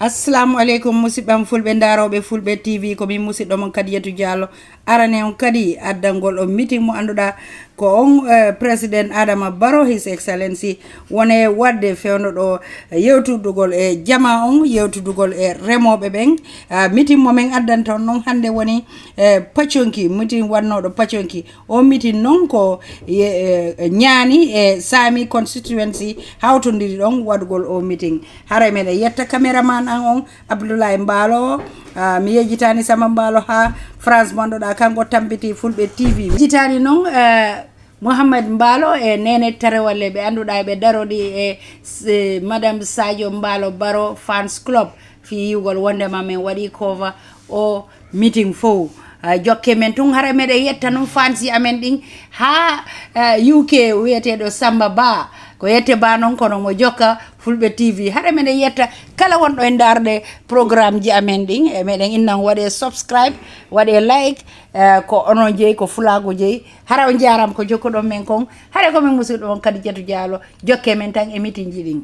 Assalamu alaikum musidɓam fulɓe daroɓe fulɓe TV ko min musidɗo mon Kadiatou Diallo arane on kadi addangol o meeting mo anduɗa ko on président Adama Barrow His Excellency wone wadde fewno ɗo yewtudugol e jama on yewtudugol e remoɓe ɓen meeting mo men addanta on noon hande woni Pachonki meeting wannoɗo Pachonki o meeting noon ko ñaani e Sami constituency hawtodiri ɗon wadugol o meeting haray meɗen yetta caméraman an on Abdoulaye Mbalo mi yejitani Sama Mbalo ha France monɗoɗa kanko tampiti fulɓe TV yejitani noon Mohamed Mbalo e nene tarewalle ɓe anduɗa ɓe darodi e Madame Sadio Mbalo Barrow fans club fi yugol wondema men waɗi cover o meeting fo jokke men tun hara meɗen yetta noon fansi amen ɗin ha UK wiyeteɗo Samba Ba ko yette ba noon kono mo jokka fulɓe TV hara meɗen yetta kala wonɗo e darde programme ji amen ɗin e meɗen innan waɗe subscribe waɗe like ko onon jeeyi ko fulago jeeyi hara on jaram ko jokkuɗon men kon hara komin musidɗo on Kadiatou Diallo jokke men tan e meeting ji ɗin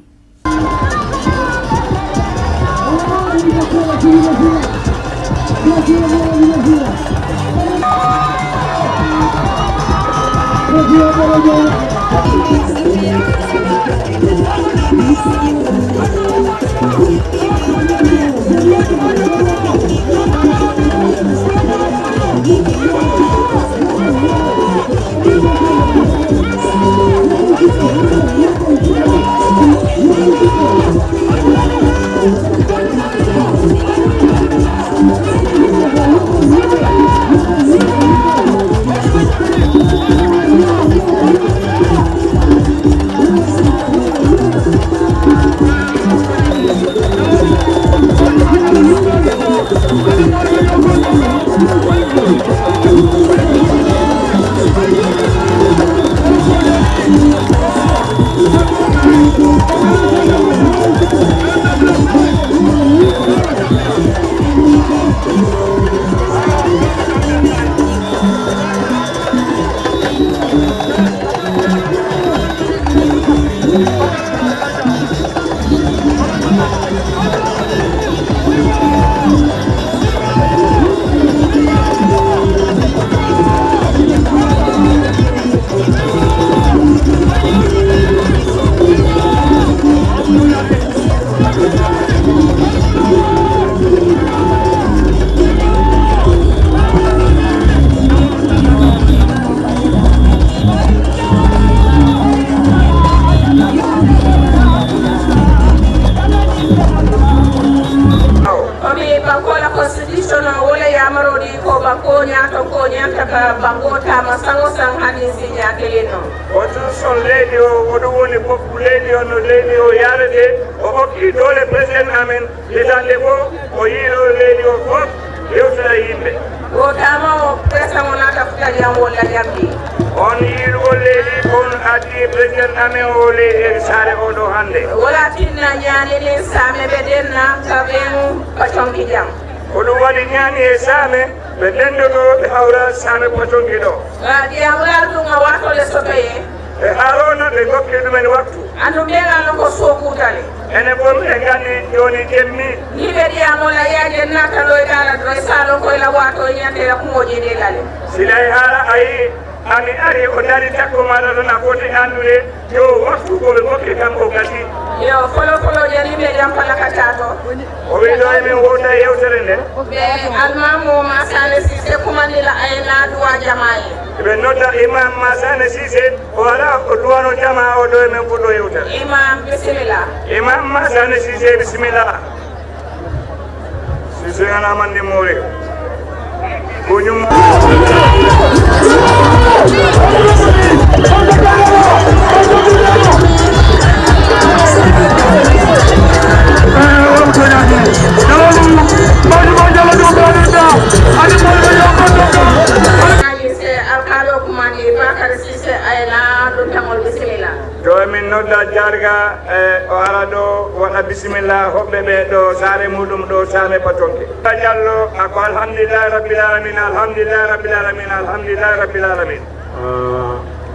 bismillah hobbe be do sare mudum do same Pachonki Diallo ako alhamdulillah rabbil alamin alhamdulillah rabbil alamin alhamdulillah rabbil alamin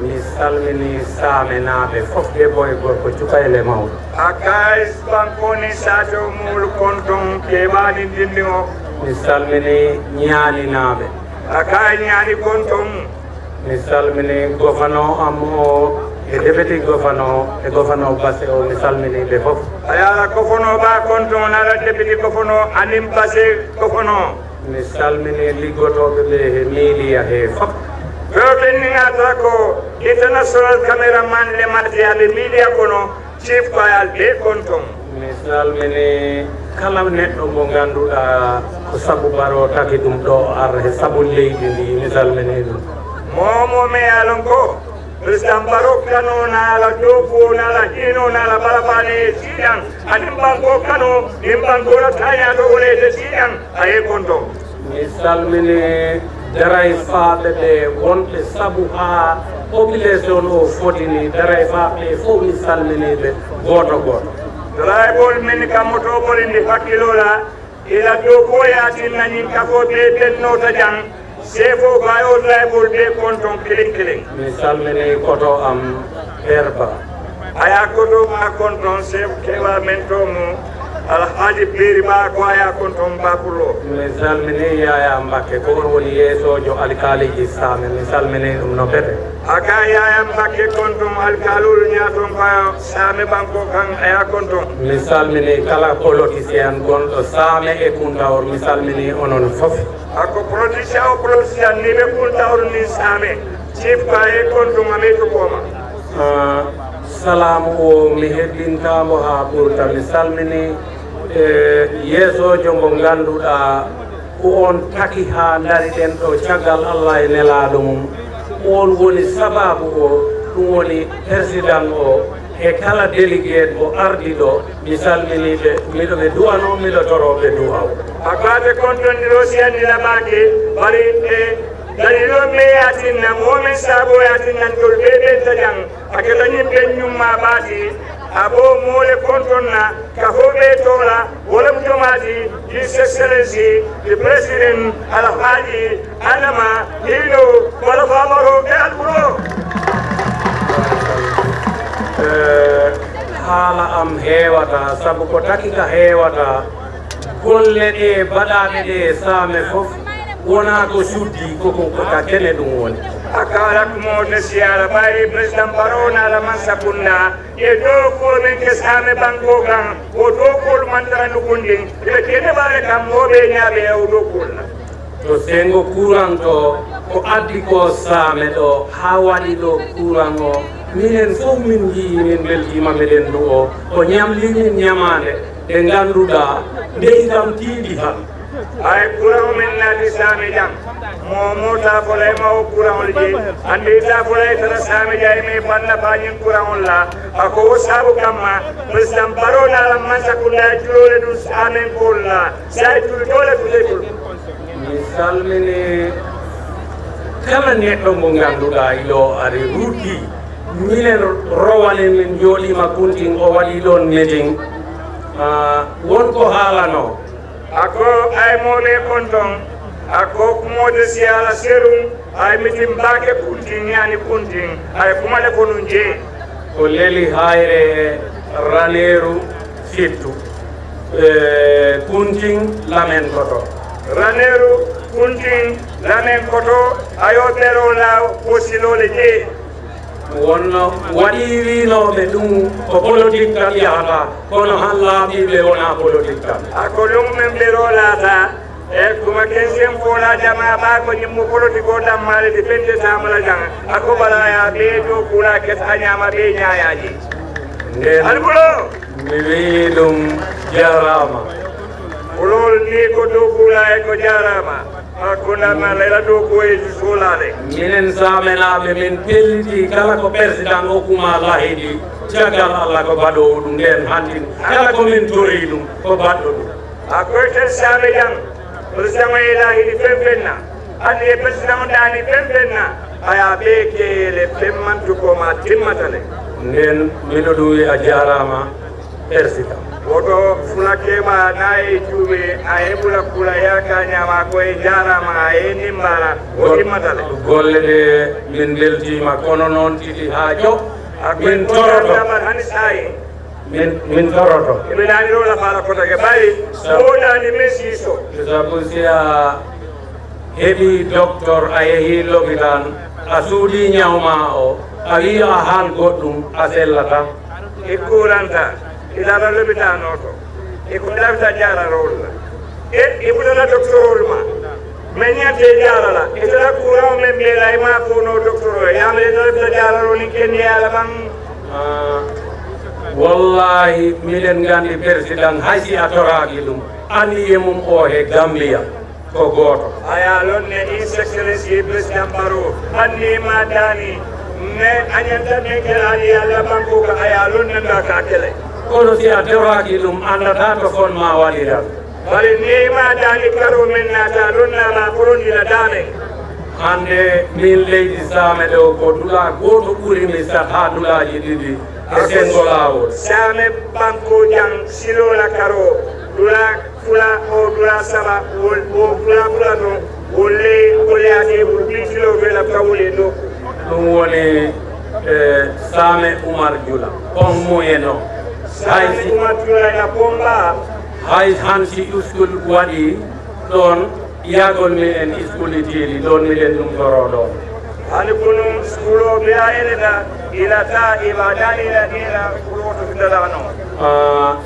mi salmini saame naaɓe fof debbo e gorko cukayle mawɗo akais bankoni sato mul konton keɓani dindi o mi salmini ñaaninaaɓe akai ñaani konton mi salmini gofano am o e député gofano e gofano basse o mi salmini ɓe fof ayala kofono ba konton nala député kofono anim base kofono mi salmini liggotoɓe ɓe he media he fof Robeningata ko international cameraman le matiyaɓe media kono chief koyal be konton mi salmini kala neɗɗo mo ngannduɗa ko sabu baro taki ɗum ɗo ar he sabu leydi ndi mi salmini ɗum momo me alon ko président baro kano nala doko nala hino nala balabane siɗan aɗin banko kano ɗin bankono tañato wolede siɗan aye konton mi salmini daray faaɓe ɓe wonɓe sabu ha population o fotini daray faaɓe fof mi salminiɓe goto goto dribol min kammoto ɓolindi hakkilola ila dow ko yatinnañin kafo ɓe ɓennota jang sefo bayo dribol ɓe konton kilin kilin mi salmini koto am herba aya koto ma konton sef kewa men to mo alhaji beri ba ko aya konton bapulo mi salmini yaya mbakke ko on woni yeesojo alkaliji saame mi salmini ɗum no fete aka yaya mbakke konton alkalol ñaton fa saame banko kan aya konton mi salmini kala politicien gonɗo saame e kuntawor mi salmini onon fof ako politicien ni ɓe kuntawor ni saame chief ka e konton ame to koma salamu o mi heɓɓintamo ha ɓurta mi salmini yeesojo mo ngannduɗa ko on taki ha dariɗen ɗo caggal allah e nelaɗo mum on woni sababu o ɗum woni président o e kala délégué mo ardi ɗo mi salminiɓe miɗo ɓe duwano miɗo toroɓe duwaw akade kontondiro si andi laɓake bari e dalilo me yatinna momin sabo yatinnan tol ɓe ɓenta jang aketa ñimɓe ñumma ɓaati abo mole kontonna ka hoɓe tola wolem jomati his excellency the president alhaji adama hino wala famaro ɓe alɓuro haala am heewata sabu ko taki ka heewata golle ɗe baɗaɗe ɗe saame fof wona ko suddi koko ka kene ɗum woni akarak mode siyara ɓayi président barona la man sakunda e dow komin kesame banko kan o dow kol mantara nukundin ɓe kene ɓare kam moɓe ñaaɓe e o dow kolla to sengo courant to ko addi ko saame ɗo ha waɗi ɗo courant o minen fof min jii min beltima meɗen ɗo o ko ñamlimin ñamande ɓe ngannduɗa ndeyi kam tiiɗi han ay courant min naati saami jam mo tafolay ma o courant ol je andi tafolay tara saami jay mi banna bañin courant ol la ako wo saabu kamma président barona la mansakunda julole ɗum amen kol la say tul dole tuletol mi salmini kala neɗɗo mo ngannduɗa ilo ari rutti minen rowane min jooɗima kuntin o waɗi ɗon meeting wonko haalano ako ay moɓe konton ako kumode siyala serum ay mitin mbake puntin yani puntin ay kumale ko nun jee ko leli hayre raneru fittu kuntin lamen koto raneru kuntin lamen koto ayo ɓero la posilole jee wonno waɗi winoɓe ɗum ko politique tan yahata kono han laaɓiɓe wona politique tan ako lummen ɓero laata e kuma kensen fola jama ɓa ko ñimmo politique o dammale de pente tamala jang ako balaya ɓe dow kula ket a ñama ɓe ñayaji nden alɓulo mi wi ɗum jarama olol ni ko dow kula e ko jarama ko ndama layla dow koyeji solade minen samenaɓe min pelliti kala ko président o kuma lahiɗi caggal allah ko baɗowo ɗum nden hantin kala komin tori ɗum ko baɗɗo ɗum a koyten same jang président o lahiɗi fenfenna andi e président o ɗani fenfenna aya ɓe keele femmantu koma timmatale nden miɗo ɗum wi a jarama président woto fulakema naye juuɓe a heɓula kula yaka ñama koye jarama a ye nimbara o timmatale golle ɗe min beltima kono noon titi ha jo min torotoamat hani sayi min toroto eɓe dani ɗo lafala kotake ɓayi woɗani men siiso sabu si a heɓi docteur a yeehi l'hôpital a suuɗi ñawma o a wi a haal goɗɗum a sellata e kuranta ilala l'hôpital oto e ko ɗafta jararol la e ɓuɗana docteur ma mais ñante jarala e tata courant men mbiyela e ma fono docteur o yamre ɗafta jararo ni kenni ala ɓan wallahi miɗen gandi président haysi a toraki ɗum anniye mum o he Gambia ko goto aya lonne his excellency président Barrow anni ma dani ne añanta men kelani alla banko ko aya lonne nda ka kele kono si a toraki ɗum andata to fon ma waɗiran bari ni ma dani karo men nata lonnama korondila dane hande min leydi Same ɗo ko dula goto ɓuurimi sat ha dulaji ɗiɗi e sengo lawol Same banko jang silola karo dula fula o dula saba o fula no wolle ate ɓurɗi kilo wela kawole ɗo ɗum woni Same Oumar Jula on muyeno Same Oumar Jula na pomba hay hansi uskul waɗi ɗon yagol minen iskuli tiili ɗon miɗen ɗum toro ɗon hani kono skulo mbiya eneta ilata ibada ila kuloto findalano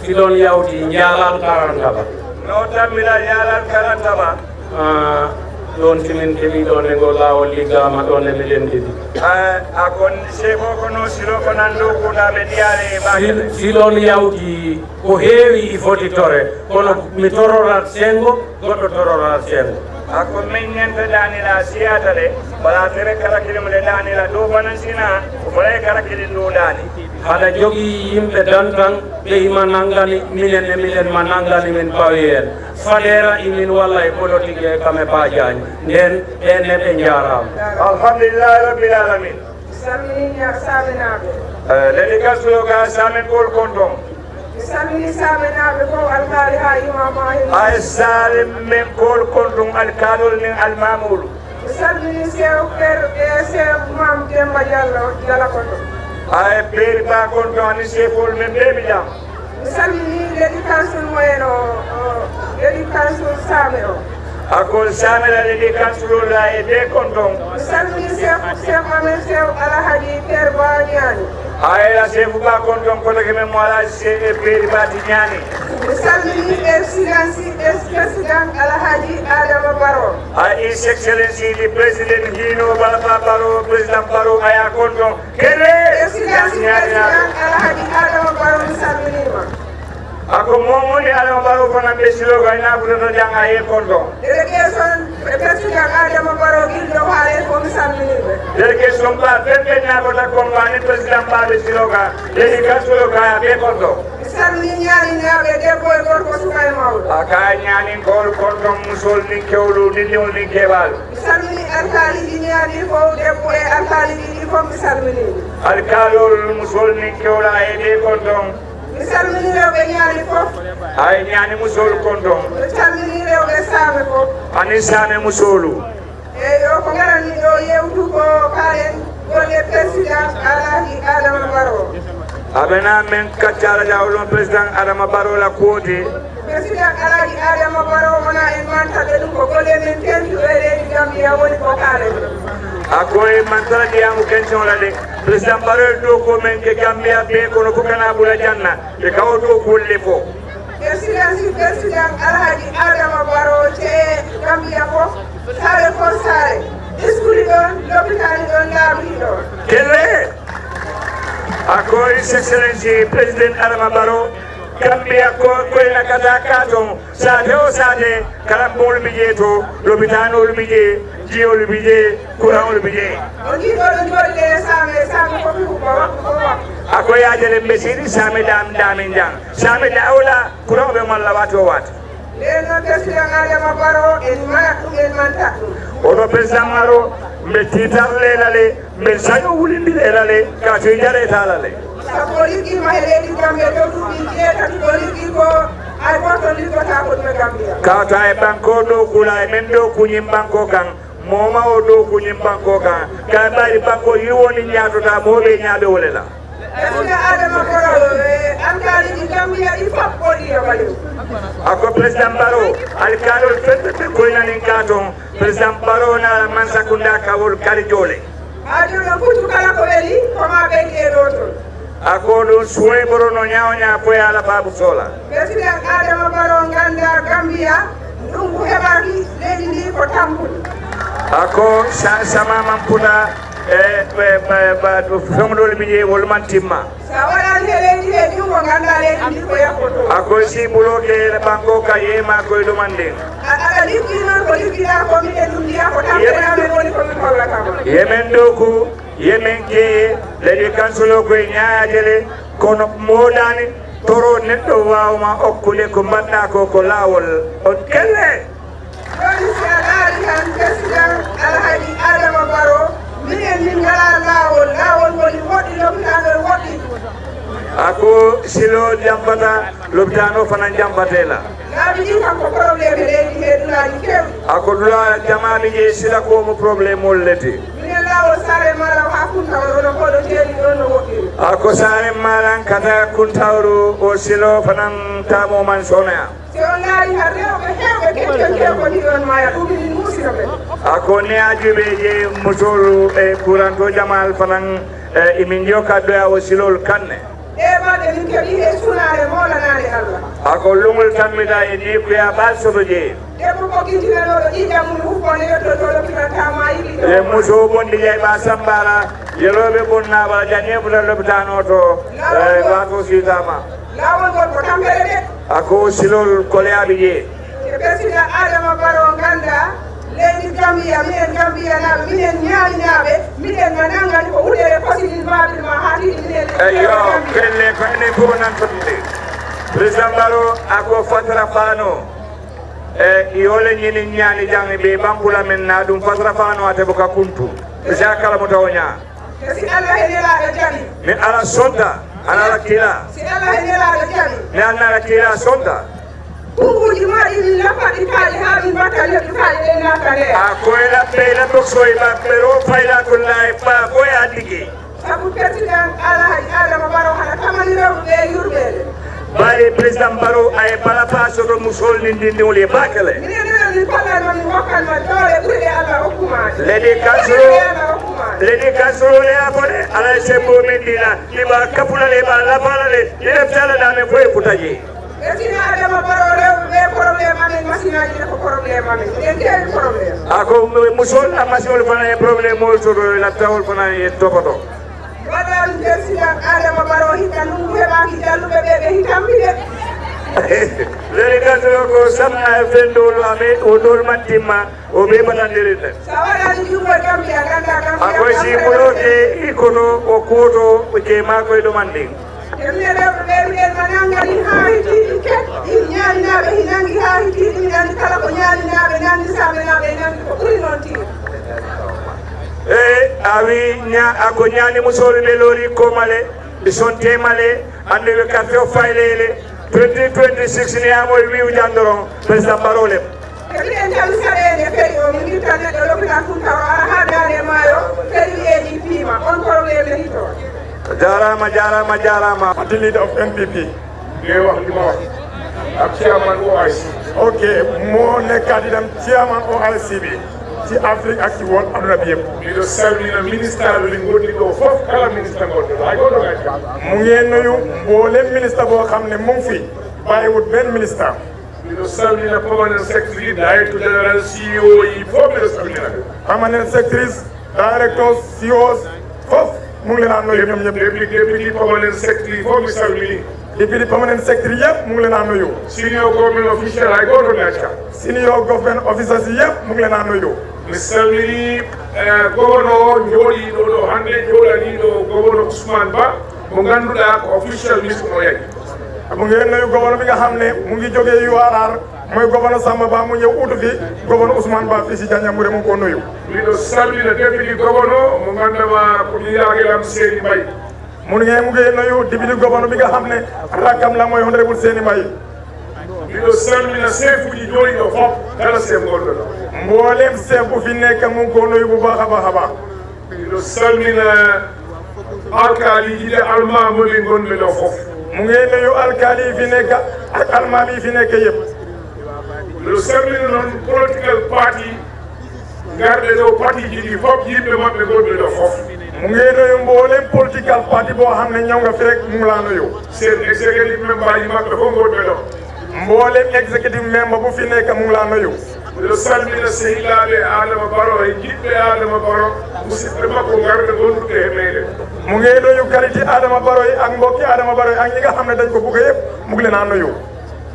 si ɗon yawti jaalal karantaba no tammila jaalal karantaba ɗon simin keɓi ɗon e ngo lawol liggama ɗon e miɗen ɗiɗi a kon seko kono silo ko nan dow kuɗaɓe ɗiyare e ɓakele si ɗon yawti ko heewi i foti tore kono mi tororat sengo goɗɗo tororat sengo ako min ñanta danila siyata de wala tere karakilimo le danila dow fanan sina wala karakilin dow dani haɗa jogii yimɓe dantan ɓe ima nangani minen e minen ma nangani min pawi en fadera imin walla e politique e kame badiagne nden ɓenne ɓe jarama alhamdulillahi rabbil alamin salmini saminaɓe leli gasloga samin ɓol konton salmini saminaɓe fof alkaali ha imama ay salim men kol konton alkalol nin almamolu salmini sew ker e sew mam Demba Diallo jala koto ay beeri ba konton ani sefol men ɓeɓi jam salmini l'éducation moyen o l'éducation Same o akol samela leli kansulola e ɓe konton salmini sew amen sew alahaji ter ba ñani ayla sefu ba konton kotake men mo ala e beeri bati ñani salmini président alahaji Adama Barrow his excellency the president hino baba Barrow président Barrow aya konton kele président alahaji Adama Barrow salminima ako momoni Adama Barrow fana ɓe siloga ina ɓurata janga e konton délégation président Adama Barrow gilɗo haale ko mi salminiɓe délégation ba ɓeɓe ñagota compagnie président baɓe siloga leli kansuloga ya ɓe konton mi salmini ñaaniñaɓe debbo e gorko suka e mawɗo aka ñaninkol konton musol nin kewlu ɗiɗiol nin keɓal mi salmini alkaliji ñaani fof debbo e alkaliji ɗi fof mi salminiɓe alkalol musol nin kewla e ɗe konton mi salmini rewɓe ñaani fof ay ñani musol konton mi salmini rewɓe Same fof ani Same musolu eyyi o ko garani ɗo yewtu ko kaalen golle président alaji Adama Barrow aɓena men kaccala jawlon président Adama Barrow la kuwote président alaji Adama Barrow wona en mantaɓe ɗum ko golle men tentuɗo e leydi Gambia woni ko kaalen akoye mantara ɗiyamu question la de président Barrow ɗo ko men ke Gambia ɓe kono fokana ɓuura janna ɓe kawo ɗo golle fo président alhaji Adama Barrow te Gambia fof sare for sare iskuli ɗon lopitani ɗon laaɓri ɗon kelle ako his excellency président Adama Barrow Gambia ko koyna kata katon sate o sate karambol mi je to lopitanol mi je jiyol mi je courantol mi je o jiɗoɗo jooɗi e Same fof ko waktu ako yajele mbesiri Same damin jang Same dawla courant ɓe malla wati o wata nden noon président Adama Barrow en manat ɗum en manta ɗum oɗo président Barrow mbe titarlelale mbe saño wulindirelale ka to jaretala le sabu liggi ma heɗeɗi Gambia dow duuɓi jeetati ko liggi ko hay goto liggota ko ɗume Gambia kawta e banko dow kula e men dow kuñim banko kan moma o dow kuñim banko kan ka mbaɗi banko yiwoni ñaatota moɓe ñaaɓe wolela Président Adama Barrow alkaliji Gambia ɗi fof oɗi e ɓalew ako président Barrow alkalol fetɓe koynanin ka toon président Barrow na Mansakunda kawol kari joole ha joɗon puccu kala ko weeli koma ɓeydi e ɗo toon ako ɗum suwoy borono ñawoña foye ala babu sola Président Adama Barrow ganda Gambia ɗum ko heɓaki leydi ndi ko tampude ako samaman puta feŋolol mi je wol man timma sa waɗani he leydi he ɗum ko ganda leydi ndi ko yakkoto ako si buloke banko ka yeyma koye ɗumande aɗa liggi noon ko liggiɗa ko minen ɗum ndiya ko tampenamen woni komin hollatama yemen ɗo ko yemen keye leydi kansulo koye ñayatele kono moɗani toro neɗɗo wawma okkude ko mbaɗɗa ko lawol on kelle joni si a laari tan président Alhaji Adama Barrow minen min ngala lawol woni woɗɗi lopitaɗo woɗɗi ako silo jambata lopitano fana jambatela laaɓi ɗi kam ko probléme leydi he ɗulaji kewɗi ako ɗula jamaɓe je sila komo probléme ol leti minen lawol sare malam ha kuntawro no koɗo jeeɗi ɗon no woɗɗiri ako sare malan kata kuntawru o silo fanan tamoman sonoya si on laari ha rewɓe hewɓe keccon kewkoni ɗon maya ɗumini musino ɓe ako ne ajuɓe je musolu e couranto jamal fanan imin joka doya o silol kanne ɗe balɗe min keeɓi he sunare molanade Allah ako lungol tammita e ni kuya bal soto je debbo ko guintinanoɗo ɗiɗam mum huffone yetto to lopitantama yiɗi e muso bondi jey ɓa sambara yeloɓe bonnaɓa jane futa lopitano to wato sitama lawol ngol ko tampere de ako silol koleyaɓe je e président Adama Barrow ganda leydi Gambia minen Gambia naɓe minen ñañaɓe minen ma nanggani ko wuɗere pasidin babil ma ha tiɗi minen eyo kelle ko enen fof nantoɗiɗe président Barrow ako fatara fano e yole ñini ñaani jangi ɓe ɓambula men na ɗum fatara fano ate boka kuntu sa kala mo tawo ña e si Allah e nelaɗo jaɓi mi ala sonta ana ala kila si Allah e nelaɗo jaɓi mi anna ala kila sonta kunguji maɗi min lappaɗi kaaɗi ha min mbatta leɗɗi kaaɗi ɗe natta nde a koye laɓɓe soye ɓaɓɓe ro faylatullah ba koye a ligguey sabu président Alhaji Adama Barrow hana tamani rewɓe ɓe yurɓede bari président Barrow ay bala fa soto musol ni ndindiwol e bakele minen ɗenen min kollanma min hokkanma doole ɓurɗe Allah hokkumade leydi kansolo le a bone ala sembo men dina ɗiɓa kapulale ɓa lafalale ɗiɗef talaɗamen foye futaji président Adama Barrow rewɓe ɓe probléme amen machine aji ɗe ko probléme amen eɗen keewi probléme ako musol a machine ol fana e probléme ol soto laftawol fana e topoto waɗani président Adama Barrow hikka ɗum heɓaki jalluɓe ɓe ɓe hikamɓi de leydi kansolo ko samna e fendol ame o dol man timma o ɓe baɗandirin ɗen sa waɗani jungo Gambia ganda akoye si ɓuloke ikoto o kuoto je makoye ɗuman ndin emine rewɓe ɓe mbiɗen ma nanggani ha hittiɗi ket ɗin ñaaninaɓe hi nangi ha hittiɗi mi andi kala ko ñaaninaɓe nandi saɓenaɓe nandi ko ɓuri noon tiiɗ a wi ako ñaani musolu ɓe loori komale ɓe sontemale ande ɓe carte o faylele 2026 ni amol wiw jandoron président Barrow lem eɓiɗen tawi saɗede feri o min guitta neɗɗo l'hôpital Kuntaro ara ha dane maayo feri wiyeji piima on probléme hito jarama the leader of NPP ngay wax li ma wax ak chairman OIC ok moo nekkaat itam chairman OIC bi ci Afrique ak ci woon aduna bi yëpp miɗo salmina ministre li gonɗi ɗo fof kala ministre gonɗo hay goto gati mu ngeen nuyu mboolem ministre boo xam ne mu ngi fi bàyyiwut benn ministre miɗo salmina permanent secretary director général CEO yi fof miɗo salmina permanent secretaries directors CEOs fof mu ngi leen a nuyu ñoom ñëpp deputy permanent secretary fof mi salmini depuis permanent secretary yëpp mu ngi leen a nuyu senior government official hay goto gacca senior government officers yëpp mu ngi leen a nuyu mi salmini gouverneur jooɗiɗo ɗo hannde jooɗaniɗo gouverneur Ousmane Ba mo ngannduɗaa ko official ministre o yahi mu ngi nuyu gouverneur bi nga xam ne mu ngi jógee URR mooy gouverneur Samba Ba mu ñëw utu fi gouverneur Ousmane Ba fii si Janjanbureh mu ngi ko nuyu miɗo salmina deputy gouverneur mo ngannduɗaa ko yiyagelam Seydi Mbaye mu ngi nuyu député gouverneur bi nga xam ne rakam la mooy honorable Seni Mbaye miɗo salmina chef uji joni ɗo fof kala chef gonɗo ɗo mboolem chef bu fi nekk mu ngi ko nuyu bu baax a baax a baax miɗo salmina alkaliji ɗe almamoɓe gonɓe ɗo fof mu ngi nuyu alkali yi fi nekk ak almaami yi fi nekk yëpp miɗo salmina noon political party garɓe ɗo parti ji ɗi fof yimɓe maɓɓe gonɓe ɗo fof mu ngi nuyu mboolem political party boo xam ne ñëw nga fi rek mu ngi laa nuyu sen executive member yi maɓɓe fof gonɓe ɗo mboolem executive member bu fi nekk mu ngi laa nuyu miɗo salmina sehilaɓe Adama Barrow e jiɗɓe Adama Barrow musidɓe makko garɓe gonɗuɓe e meɗen mu ngi nuyu qualité Adama Barrow yi ak mbokki Adama Barrow yi ak ñi nga xam ne dañ ko bugg yëpp mu ngi leen a nuyu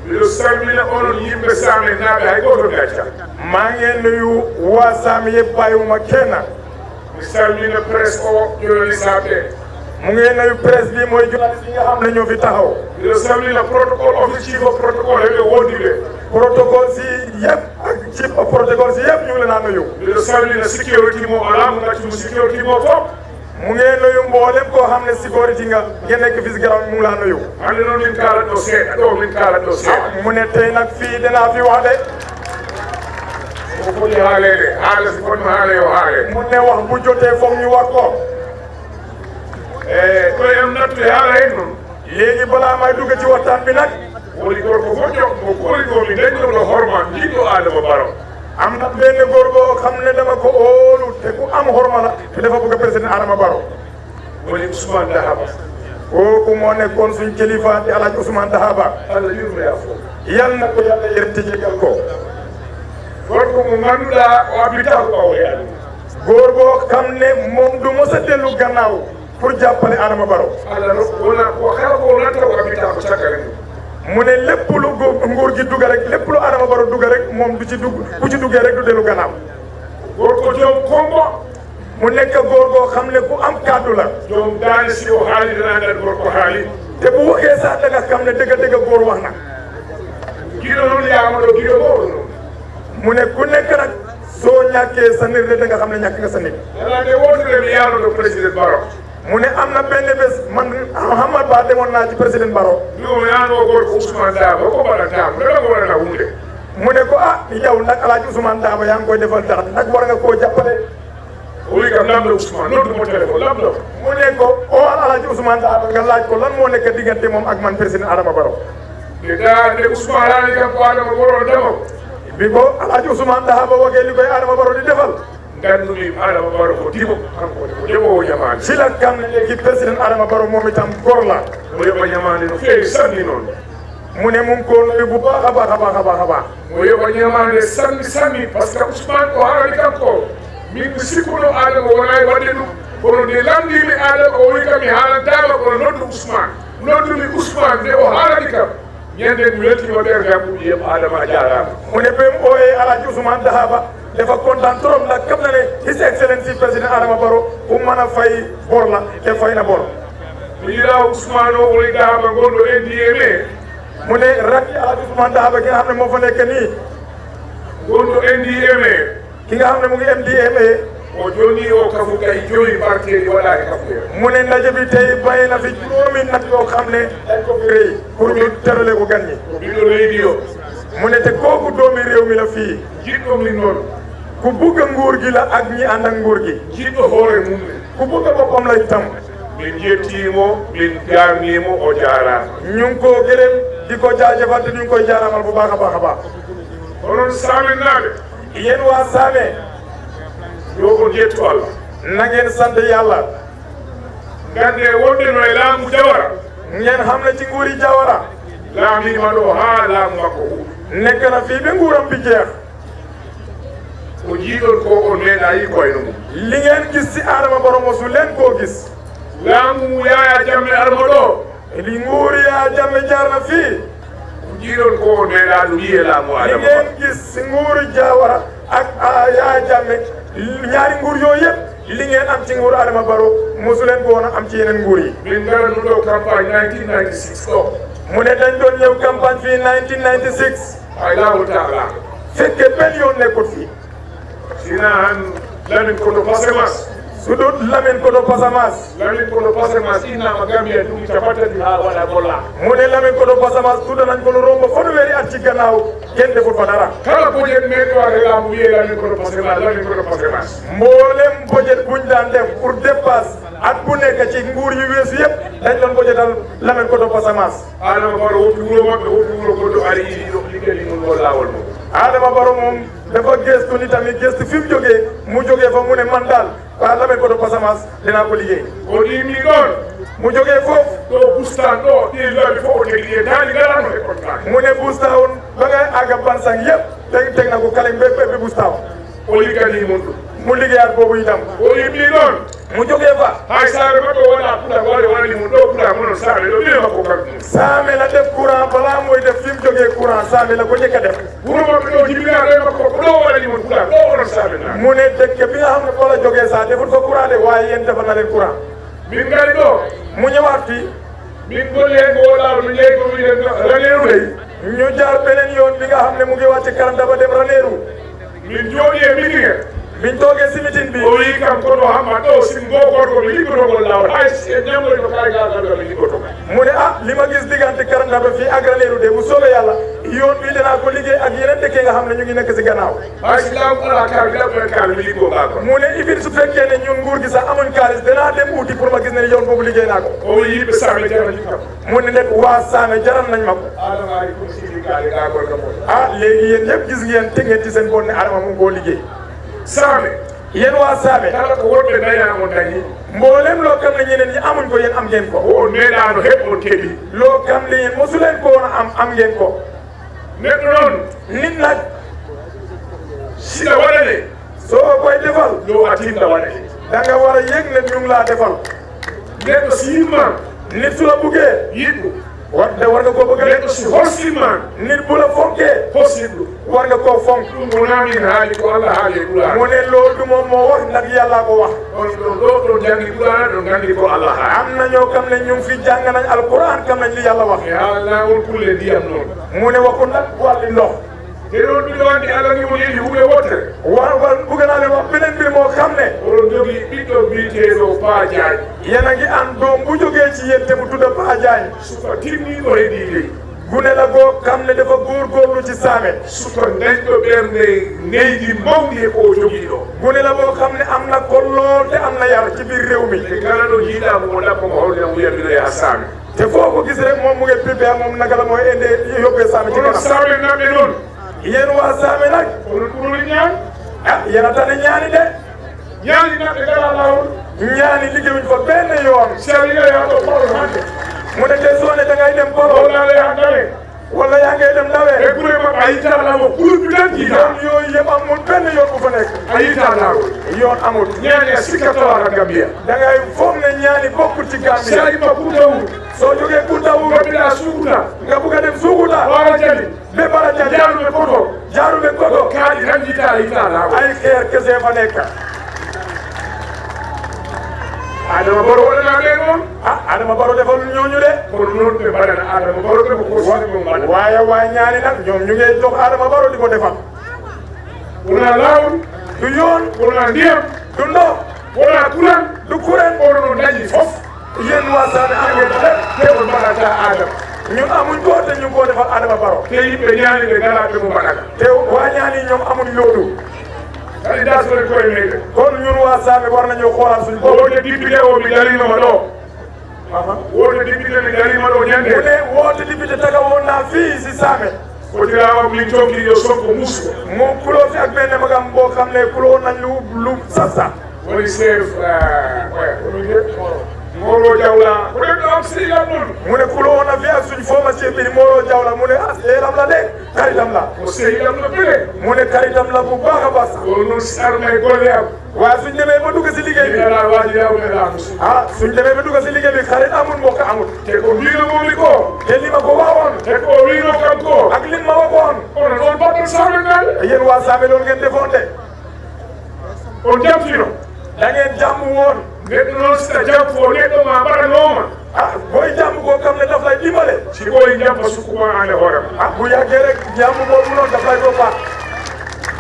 miɗo salmina onon yimɓe Same naaɓe hay goto gacca maa ngi nuyu waa Same yëpp bàyyiwuma kenn mi salmina presse o journalisaɓe mu ngi nuyu presse bi mooy journaliste yi nga xam ne ñoo fi taxaw miɗo salmina protocole officier o protocole heɓe wondi ɓe protocole si yëpp ak chief protocole si yëpp ñu ngi leen a nuyu miɗo salmina sécurité mo ala mo gaccimo sécurité mo fof mu ngi nuyu mboolem koo xam ne sécurité nga ngeen nekk fii si garab mu ngi laa nuyu hande noon min kalat ɗo seeɗa ɗo min kalat ɗo seeɗa mu ne tey nag fii danaa fi wax de ko foti haalede haala so fonno haala yo haale mu ne wax bu jotee foog ñu wax ko ɗo em nattude haala hen noon léegi balaa may dugg ci waxtaan bi nag woni gorko moƴƴo mo korigomi dañɗoɗo horma jiɗɗo Adama Barrow am na benn góor boo xam ne dama ko óolu te ku am horma la te dafa bëgg président Adama Barrow woni Ousmane Dahaba kooku moo nekkoon suñ kilifa di Alhaji Ousmane Dahaba Allah yurmoya fof yal na ko yàlla yërëm te jégal ko gorko mo ngannduɗa o abbita ko ɓawoyade góor boo xam ne moom du mos a dellu gannaaw pour jàppale Adama Barrow Allah wona ko kala ko natta o abbita ko cakkare ɗum mu ne lépp lu nguur gi dugg rek lépp lu Adama Barrow dugg rek moom du ci dugg bu ci duggee rek du dellu gannaaw gorko joom kombo mu nekk góor goo xam ne ku am kàddu la joom daane si o haali dana andan gorko haali te bu waxee sax da nga xam ne dëgg-dëgg góor wax na giɗo noon yama ɗo giɗo mawɗo noon mu ne ku nekk nag soo ñàkkee sa nit rek da nga xam ne ñàkk nga sa nit alande wotude mi yanoɗo président Barrow mu ne am na benn bés man Hamad Ba demoon naa ci président Barrow ɗum yano gorko Ousmane Daba ko mbaɗatama ndeɗa ko waɗata hunde mu ne ko yow nag Alhaji Ousmane Daba yaa ngi koy defal dara nag war nga koo jàppale o wi kam lamɗo Ousmane noddumo téléphone lamɗo mu ne ko o Alhaji Ousmane Daba nga laaj ko lan moo nekk diggante moom ak man président Adama Barrow nde daade Ousmane haali kam ko Adama Barrow ndemo bi ko Alhaji Ousmane Daba wagee li koy Adama Barrow di defal gandumi Adama Barrow ko dimo kanko ko demowo ñamade ci la kam ne léegi président Adama Barrow moom itam góor la mo yoɓa ñamade no feewi sanni noon mu ne mu ngi ko nuyu bu baax a baax a baax a baax a baax mo yoɓa ñamade sanni sanni par ce que Ousmane ko haalani kanko min mi sikkuno Adama wona e wadde ɗum kono nde lamdimi Adama o wi kam mi haalantama kono noddu Ousmane noddumi Ousmane nde o haalani kam ñanden mi weltima ɓeer gamɓuji yem Adama a jarama mu ne ɓe ooyee Alhaji Ousmane Dahaba dafa kontaan trop ndax xam na ne His Excellency président Adama Barrow ku mën a fay bor la te fay na bor mi yiɗa Ousmane o woni Dahaba gonɗo NDMA mu ne rakki Alhaji Ousmane Dahaba ki nga xam ne moo fa nekk nii gonɗo NDMA ki nga xam ne mu ngi MDMA o joni o kafu kay joyi parteji waɗaki kafuyere mu ne ndaje bi tey bàyyi na fi juróomi nag yoo xam ne dañ ko fi rëy pour ñu terale ko gan ñi ko ɓiɗɗo leydi o mu ne te kooku doomi réew mi la fii jiɗɗo min noon ku bugg nguur gi la ak ñi ànd ak nguur gi jiɗɗo hoore mum ne ku bugg boppam la itam min jettimo min garnimo o jarama ñu ngi koo gërëm di ko jaajëfal te ñu ngi koy jaaramal bu baax a baax a baax onon Samen naaɓe yéen waa Same yo on jettu Allah na ngeen sant yàlla gande wonde no e laamu Jawara ngeen xam ne ci nguuri Jawara laamima ɗo ha laamu makko huuɗo nekk na fii ba nguuram bi jeex ko jiiɗon ko on meeɗa yi koyno mum li ngeen gis si Adama Barrow mosu leen koo gis laamu Yaya Jammeh arma ɗo li nguuri Yaya Jammeh jaar na fii ko jiiɗon ko on meeɗa ɗum yiye laamu li Adama ngeen gis si nguuri Jawara ak Yaya Jammeh ñaari nguur yooyu yëpp li ngeen am ci nguuru Adama Barrow mosu leen ko woon a am ci yeneen nguur yi min ngara ɗum ɗo campagne 1996 ɗo mu ne dañ doon ñëw campagne fii 1996 hay laawol taala fekke benn yoon nekkul fii sina han lamin koto Casamance sudut Lamin Koto Pasamas Lamin Koto Pasamas innama Gambia ɗum capatati ha waɗa golla mu ne Lamin Koto Pasamas tudda nañ ko lu romb fanweeri at ci gannaaw kenn defut fa dara kala budget meɗo regamu wiye Lamin Koto Pasamas Lamin Koto Pasamas mboolem budget buñ daan def pour dépasse at bu nekk ci nguur yu weesu yëpp dañ doon budgetal Lamin Koto Pasamas Adama Barrow woppi wuro maɓɓe woppi wuro Koto ari yiɗi liggéey mum ngol lawol mum Adama Barrow moom dafa gëstu ni tamit gëstu fi mu jógee mu jógee fa mu ne man daal waa Lamin Koto Pasamas dinaa ko liggéey o ɗimi ɗon mu jógee foofu ɗo bustan ɗo ɗi laabi fof o tegi e taani garano e contrat mu ne Bustawon ba ngay àgga Bansang yëpp teg na ko kale be Bustawon o liggani mum ɗum mu liggéeyaat boobu itam o ɗimi ɗon mu jógee fa hay saare maɓɓe wona puɗa wade waɗani mum ɗo puɗa monon saare ɗo ɓiye makko kam saame la def courant balaa mooy def fi mu jógee courant saame la ko njëkk a def wuro maɓɓe ɗo jibinaɗo e makko ko ɗo waɗani mum puɗa ɗo onon saare na mu ne dëkk bi nga xam ne fa la jógee saa defut fa courant de waaye yéen defal na leen courant min gari ɗo mu ñëwaat fii min golle ko woɗaɗo min jeeyi ko wiɗen raneru ley ñu jaar beneen yoon bi nga xam ne mu ngi wàcc karanta ba dem Ranérou min jooɗi e meeting biñ toogee si meeting bi o wi kam kono hamma ɗo sin gogoto mi liggotogol lawol hay e ñamloy ko kay gagal mi liggoto mu ne li ma gis diggante karanta ba fii ak Ranérou de bu soobee yàlla yoon bi dinaa ko liggéey ak yeneen dëkk nga xam ne ñu ngi nekk si gannaaw hay si laamu ala kar mi ɗaɓɓoen kar mi liggo ga kon mu ne ifin su fekkee ne ñun nguur gi sax amuñ kaalis danaa dem uuti pour ma gis ne yoon boobu liggéey naa ko o wi yimɓe saame jarani kam mu ne nag waa Saame jaral nañ ma ko adama ari comme sidi gaali gagol kam léegi yéen ñëpp gis ngeen te ngeen ci seen bon ne Adama mu ngi koo liggéey saame yéen waa Saame kala ko wonɓe dañamon dañi mboolem loo xam ne ñeneen ñi amuñ ko yéen am ngeen ko o meeɗano heɓ on keeɓi loo xam ne yéen mosu leen ko woon a am ngeen ko neɗɗo noon nit nag siɗa waɗane soo koy defal yo a tinɗa waɗane da nga war a yëg ne ñu ngi laa defal neɗɗo si yimma nit su la buggee yiɗɗo war nga koo bëgg a neɗɗo si horsima nit bu la fonkee hositɗo war nga koo fonk ɗum wona min haali ko Allah haali e ɓuurana mu ne loolu moom moo wax nag yàllaa ko wax on ɗo ɗo jangi ɓuurana ɗo gandi ko Allah haali am na ñoo xam ne ñu ngi fi jàng nañ alquran xam nañ li yàlla wax e haalnagol kulle ndiyam noon mu ne waxu nag wàlli ndox te ɗon ɓiɗo andi Allah ni woni yeehi huuɓe wottere war bugg naa leen wax beneen mbir moo xam ne oɗon jogii ɓiɗɗo biyeteɗo Paa Diagne yéen a ngi am doom bu jógee ci yéen te mu tudda Paa Diagne suka timmiɗo heeɗi ley gune la goo xam ne dafa góorgóorlu ci Saame suka dañɗo ɓernde neydi mawdi e ko o jogii ɗo gune la boo xam ne am na ko lool te am na yar ci biir réew mi te kala ɗo jiiɗa mo ɗaɓɓo mo hawrina wiyamino yaha Saame te foo ko gis rek moom mu ngi pipe moom naka la mooy inde yóbbee Saame ci onon kanam Saame naɓɓe noon yéen waa Saame nag onon ɓuroli ñaan yéen a tane ñaani de ñaani naɓɓe gara lawol ñaani liggéeyuñ fa benn yoon si a wiya yaha ɗo polo hande mu ne te soo ne da ngay dem Polo wonnaale yaha dawe wala yaa ngay dem e Ndawee gure maɓɓe a yitanamo kuluɓe tan jiita yoon yooyu yëpp amul benn yoon bu fa nekk a yita lawol yoon amul ñaani a sikkatowata Gambia da ngay foog ne ñaani bokkul ci si Gambia a yimma Kuntawur soo jógee Kuntawur gaɓiɗa Sukuta nga bugg a dem Sukuta Wara Jali be Bara Jali jaaruɓe Koto Jaaruɓe Koto kaaɗi tan jiita a yita lawol ay xeer kese fa nekk Adama Barrow waɗanaɓe noon Adama Barrow defal ñooñu de kono noon ɓe mbaɗana Adama Barrow ɓe ko kosine mo mbaɗa waaye waa ñaani nag ñoom ñu ngi jox Adama Barrow di ko defal wona lawol du yoon wona ndiyam du ndox wona kuran du kuren oɗo no dañi fof yéen waa Saame am ngeen lépp te on mbaɗata Adama ñun amuñ ko te ñu ngi koo defal Adama Barrow te yimɓe ñaani ɓe galaɓe mo mbaɗaka te waa ñaani ñoom amuñ loolu kadi dasoren koye meɗen kon ñun waa Saame war nañoo xoolal suñu bopp wonde député o mi darinoma ɗo wonde député mi darima ɗo mu ñande ne woote député taga woon naa fii si Saame kotirama min tonki yo Sonko Musko mu kuloo fi ak benn magam boo xam ne kuloo nañ lu sasa woni chef Moro Diawla ko ɗen ɗo am sehilam noon mu ne kuloo na fi ak suñ former chef bi Moro Diawla mu ne seeram la de karitam la o sehilam no ɓele mu ne karitam la bu baax a baax sax o noon si arma e golle am waaye suñ demee ba dugg si liggéey bi mi ala waji yawmeɗa musu suñ demee ba dugg si liggéey bi xarit amul mbokk amul te ko mbinomomi ko te li ma ko waawoon te ko wino kam ko ak li ma waxoon onon on baɗɗon Saame ngal yéen waa Saame loolu ngeen defoon de on jamtino da ngeen jàmm woon neɗɗo noon sita jampo neɗɗo ma mbaɗanoma booy jàmm koo xam ne daf lay dimbale si ɓooyi jampa sukkuma ande hoorema bu yàggee rek jàmm boobu noonu daf lay toppaat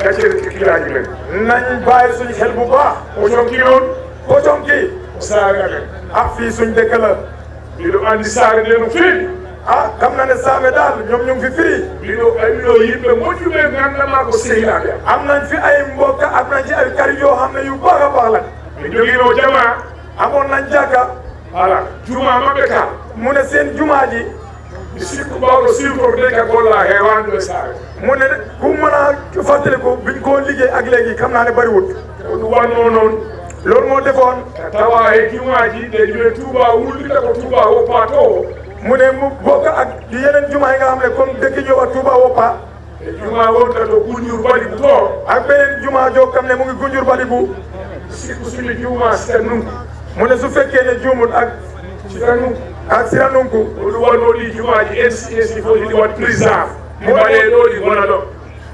gaccere kilaji men nañ bàyyi suñu xel bu baax o jonki noon Poconki saare amen ak fii suñ dëkk la mbiɗo anndi saare nde no feewi xam na ne Saame daal ñoom ñu ngi fi firi mbiɗo yimɓe moƴƴuɓe nganndanmaa ko sehilaaɓe am nañ fi ay mbokk am nañ ci ay kari yoo xam ne yu baax a baax la ɓe jogiinoo jamaa amoon nañ jàkka voilà juma maɓɓe ka mu ne seen jumaa ji mi sikku mbawɗo siwtorde ka golla heewaani ɗo e saare mu ne ku mën a fàttaliku biñ koo liggéey ak léegi xam naa ne bariwut ko ɗum wannoo noon loolu moo defoon tawa e jumaaji ɗe jume Touba wullita ko Touba woppa to mu ne mu bokk ak yeneen jumaa yi nga xam ne comme dëkk ñëw ak Touba Woppa e juma wonta to Gunjur Balibu to ak beneen jumaa joo xam ne mu ngi Gunjur Balibu sikku suñu juma Sira Nunku mu ne su fekkee ne juumut ak Sira Nunku ak Sira Nunku ko ɗum wannoo ɗi jumaaji NCS fof ɗiɗi wat président mi mbaɗee ɗo ɗi gona ɗo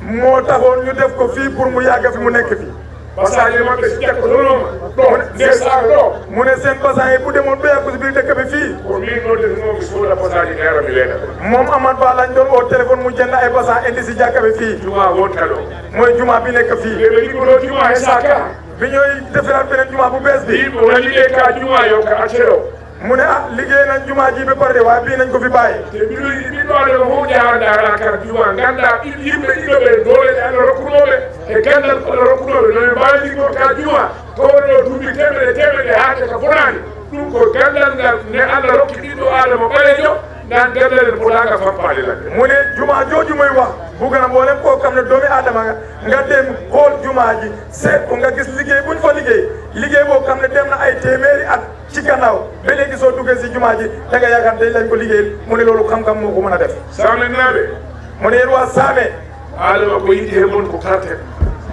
moo taxoon ñu def ko fii pour mu yàgg fi mu nekk fi passage maɓɓe so ƴakkotonooma ɗo nde saara ɗo mu ne seen basan yi bu demoon ba yàgg si biir dëkk bi fii ko min ɗo defunomi sooda passage gaara mi leena moom Amadou Ba lañ doon oo téléphone mu jënd ay basan indi si jàkka bi fii juma wonta ɗo mooy jumaa bi nekk fii ɓeɓe liggoto juma e saka bi ñooy defaraat beneen jumaa bu bees bi yimɓe woni ɗe ka juma yo ka accere o mu ne liggéey nañ jumaa ji ba pare de waaye bii nañ ko fi bàyyi te ɓiɗo adama fof jaaradaara kala juma ganda yimɓe ɗiɗoɓe doole Allah rokkunoɓe e gandal Allah rokkunoɓe noɓe mbawi liggo ka juma towɗo duuɓi temedde haate ka bonani ɗum ko gandal ngal ne Allah rokki ɓiɗɗo adama ɓalejo nan gandal en fotaga fampade ladde mu ne jumaa jooju muy wax bugg na mboolem koo xam ne doomi aadama nga dem xool jumaa ji seet ko nga gis liggéey buñ fa liggéey boo xam ne dem na ay téeméeri at ci gannaaw ba léegi soo duggee si jumaa ji da nga yaakaar dañ lañ ko liggéeyal mu ne loolu xam-xam moo ko mën a def Saame naaɓe mu ne yéen waa Saame adama ko yiɗi he mon ko carte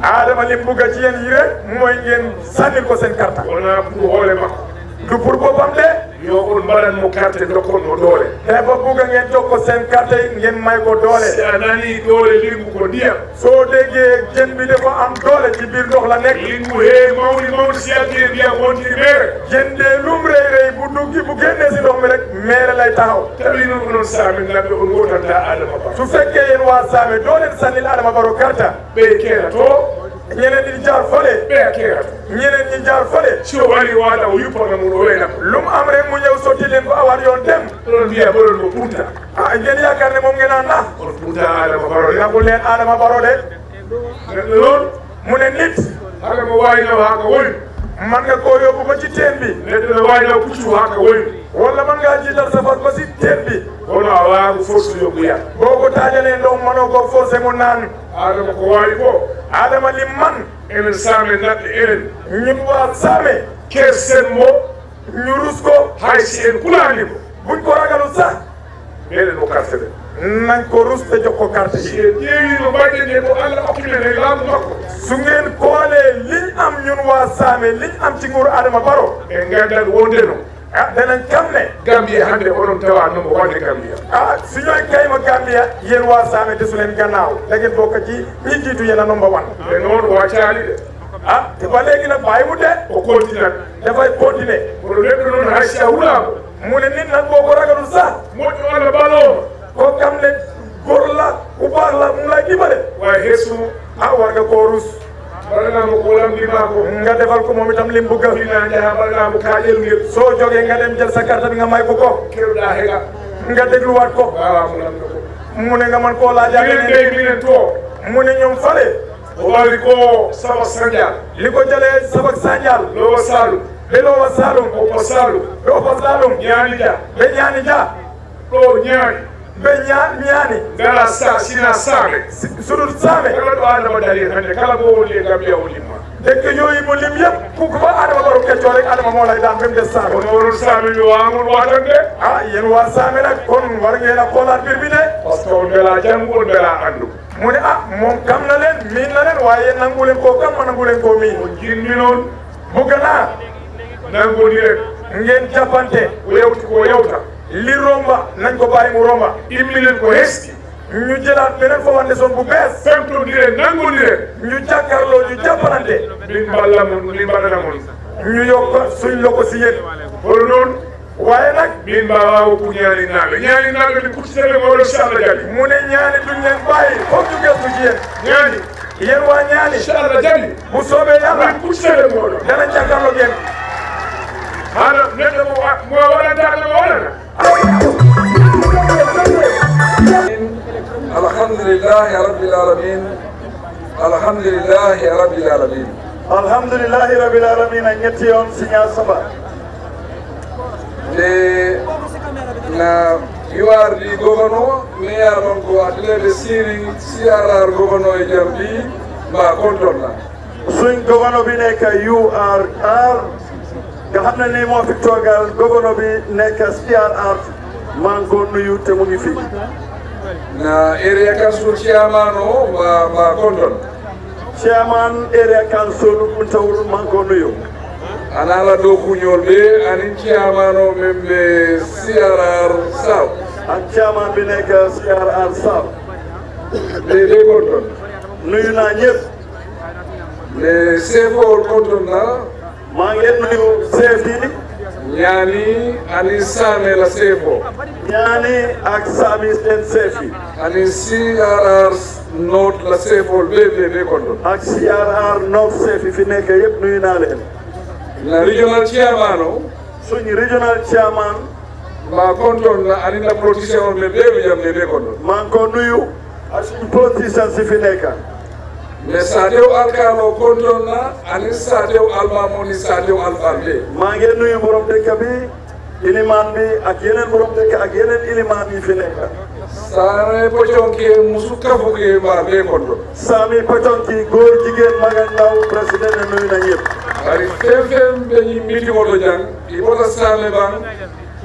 Adama lim bugga ci yéen yi rek mooy ngeen sànnil ko seen karta wona pour hoore makko du pour boppam de yo on mbaɗanmo carte dokkon mo doole dafa bugga ngeen jox ko seen carte yi ngeen may ko doole si a nani doole lingu ko ndiyam soo déggee jën bi dafa am doole ci biir ndox la nekk lingu he mawni si altiri ndiyam wontiri meere jën de lum rëy bu duggi bu génnee si ndox mi rek meere lay taxaw tawi noon onon Saame naɓɓe on gotanta Adama Ba su fekkee yéen waa Saame doo leen sànnil Adama Barrow karta ɓe keerato ñeneen ñi jaar fële ɓe a keerato ñeneen ñi jaar fële so wari waɗa o yuppana mum o waynam lu mu am rek mu ñëw sotti leen ko awar yoon dem onon mbiya ɓoɗon ko punta ngeen yaakaar ne moom ngeen a nax on punta Adama Barrow de nagul leen Adama Barrow de neɗɗo noon mu ne nit haka mo waynama haka woynu man nga koo yóbbu ba ci teen bi neɗɗo no wayna puccu haka woynu walla man ngaa jiital sa fas ba si teen bi kono a waago force yo ɓuya boo ko taajalee ndox mënoo ko forcé mu naan Adama ko wawi ko Adama lim man enen Saame naɓɓe enen ñun waa Saame kersen mo ñu rus ko hay si en kulani mo buñ ko ragalu sax meɗen mo carte ɗen nañ ko rus te jox ko carte si yi en ƴeewi no mbaɗɗen nde ko Allah hokki men e laamu makko su ngeen koolee liñ am ñun waa Saame liñ am ci nguuru Adama Barrow en gandan wonde no danañ xam ne Gambia hannde onon tawa nomo wonde Gambia su ñooy kayma Gambia yéen waa Saame desu leen gannaaw da ngeen bokk ci ñi jiitu yéen a number one e noon waccali de te ba léegi nag bàyyiwut de o continat dafay continuer kono neɗɗo noon hay si a wulama mu ne nit nag boo ko ragalul sax moƴƴo Allah baloma koo xam ne góor la ku baax la mu lay dimbale wawi heesumo war nga koo rus mbaɗanamo ko lamdima ko nga defal ko moom itam lim bëgg ina jaaha mbaɗanamo kaƴel ngel soo jógee nga dem jël sa carte bi nga may ko ko keɗoɗa heeɗa nga dégluwaat ko wawamo lamdo ko mu ne nga man koo laajaat minen de minen to mu ne ñoom fale o wawi ko Saba Sandial li ko jëlee Sabak Sandial Lowa Saloum be Lowa Saloum Oppa Saloum be Oppa Saloum ñaani dia be ñaani dia ɗo ñaani be ñaani ngala sina Saame sudul Saame kala ɗo Adama dari hen hannde kala mo woni e Gambia o limma dëkk yooyu mu lim yëpp ku ko ba Adama Barrow keccoo rek Adama moo lay daan même des Saame kono onon Saame mi wamon watande yéen waa Saame nag kon war ngeen a xoolaat mbir bi de par ce que on mbela janngu on mbela anndu mu ne moom kam na leen miin na leen waaye nangu leen koo kam ma nangu leen koo miin o jinmi noon bugg naa nangodiren ngeen jàppante ko yewti ko yewta li romba nañ ko bàyyi mu romba imminen ko hesɗi ñu jëlaat beneen fawande son bu bees femtodiren nangodiren ñu jàkkaarloo ñu jàppalante min mballa mon min mbaɗana mon ñu yokk suñ loko si yéen kono noon waaye nag min mbawawo ko ñaani naɓe mi kuccitale mawɗo inchallah jaɓi mu ne ñaani duñ leen bàyyi foog ñu gëstu ci yéen ñaani yéen waa ñaani inchallah jaɓi bu soobee yàlla min kuccitale mawɗo dana jàkkaarloo yéen hano neɗɗo mo waɗantaka mo waɗata alhamdulillahi rabbil alamin alhamdulillahi rabbil alamin alhamdulillahi rabbil alamin a ñetti yoon signal saba nde URD gouverneur mi yalon ko atlede siri CRR gouverneur e jambi mba kontonna suñ gouverneur bi nekk URR nga xam ne nii moo fi toogal gouverneur bi nekk CRR maa ngi ko nuyu te mu ngi fi na area council chairman o mba konton chairman area council Kuntawul maa ngi ko nuyu anala dow kuñol ɓe anin chairman o men ɓe CRR South ak chairman bi nekk CRR South ɓe konton nuyu naa ñëpp le sefowol konton na maa ngi nuyu chef yi ñaani anin same la sefo ñaani ak sami seen chef yi anin CRR North la sefowol ɓe konton ak CRR North chef yi fi nekk yëpp nuyu naa leen na regional chairman o suñu regional chairman ma konton na anin la politicien on ɓe jam ɓe konton maa ngi ko nuyu ak suñu politiciens si fi nekk mais satew alkalo konton na anin satew almamoni satew alfalde maa ngi nuyu borom dëkk bi ilimaan bi ak yeneen borom dëkk ak yeneen ilimaan yi fi nekk sare poconke musu kafuke mba ɓe konton sami poconki góor jigéen mag ak ndaw président ne nuyu na ñëpp ari fen ɓeñi mitiŋoto jang i bota same ban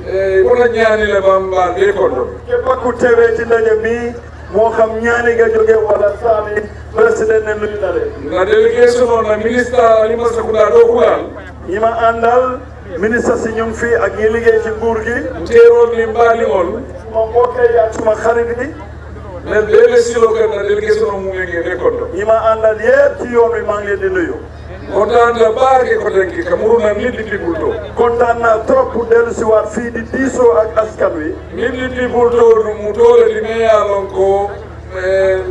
i bota ñaanile ban mba ɓe konton képp ku teewee ci ndaje mi moo xam ñaani nga jóge wala sami président ne nuyu na leen na délégation o na ministre Alima Sakunda ɗo kulal ñi ma àndal ministre si ñu ngi fi ak ñi liggéey ci nguur gi teerol ni mbaɗigol suma mbokk yi ak suma xarit yi mais ɓeɓe silo kam na délégation o mumege ɓe konton ñi ma àndal yépp ci yoon wi maa ngi leen di nuyu kontanta ɓaake ko tenki ka muruna midɗi people to kontaan naa trop pour dellu si waat fii di diisoo ak askan wi midɗi people to ɗum mu toleti me yalon ko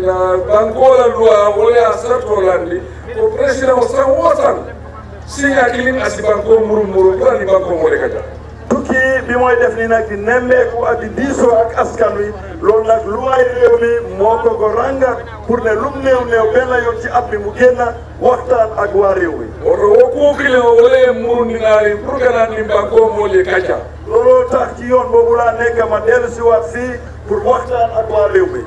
na bankola loi wala sartolandi ko président o tan wotan siña kilin asi banko murum ɓurani banko mole kadi tukki bi mooy def ni nag di nemmeeku ak di diisoo ak askan wi loolu nag luwaay réew mi moo ko ranga pour ne lum néew benn yoon ci at bi mu génn waxtaan ak waa réew mi oto wo kuukile o wala murundinaari pour ganandi banko mole kacca looloo tax ci yoon boobu laa nekk ma dellu si waat fii pour waxtaan ak waa réew mi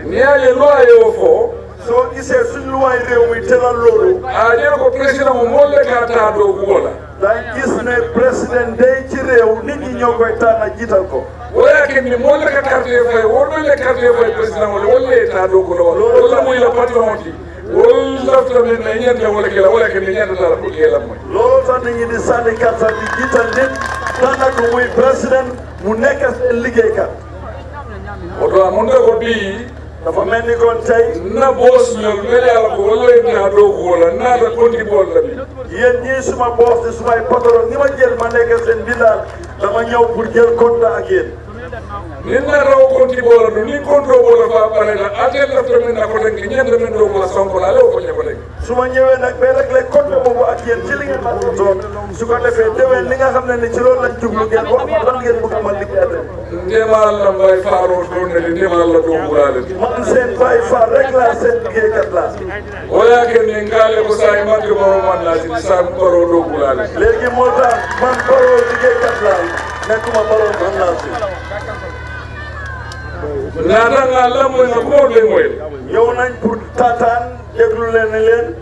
niyaye loye o fo soo gisee suñ luwaay réew mi tëral loolu aƴen ko président o molle kata dow kuwola dañ gis ne président day ci réew nit ñi ñoo koy tànn jiital ko wala kenni molle ka carte fay woɗolle carte fay président ole wolle état dow kulo walla moyla patron ti wol lafta men na ñande wala kela wala kenni ñandetala pour yelam moy loolu tax nit ñi di sànni karta di jiital nit tànn ko muy président mu nekk seen liggéeykat oto amonde ko ɓi dafa mel ni kon tey na boos ñol mbele ala ko walla na dow kuwola naata konti bool la bi yéen ñii suma boos di sumay patron ni ma jël ma nekk seen bindaal dama ñëw pour jël compte ak yéen nin naatawo konti boola ɗum nin conto boola fa ɓarena atel lafta men na ko tenke ñande men dow kola sonkola ale o ko ñeko tenke su ma ñëwee nag ba rek le compte boobu ak yéen ci li ngeen ma toon su ko defee déwén li nga xam ne ni ci loolu lañ jublu ngeen wax ma lan ngeen bëgg a ma liggéeyal ndemal la mbay faaro ɗon nede ndemal la dow ɓurale man seen Baye Fall rek laa seen liggéeykat laa woyake ni ngaale ko sa e manque baro mannasi sa baro dow ɓurale léegi moo tax man Barrow liggéeykat laa nekkuma Barrow man naa si naatanga lamoy na kumoɗo ɓe moyen ñëw nañ pour taataan déglu leen ni leen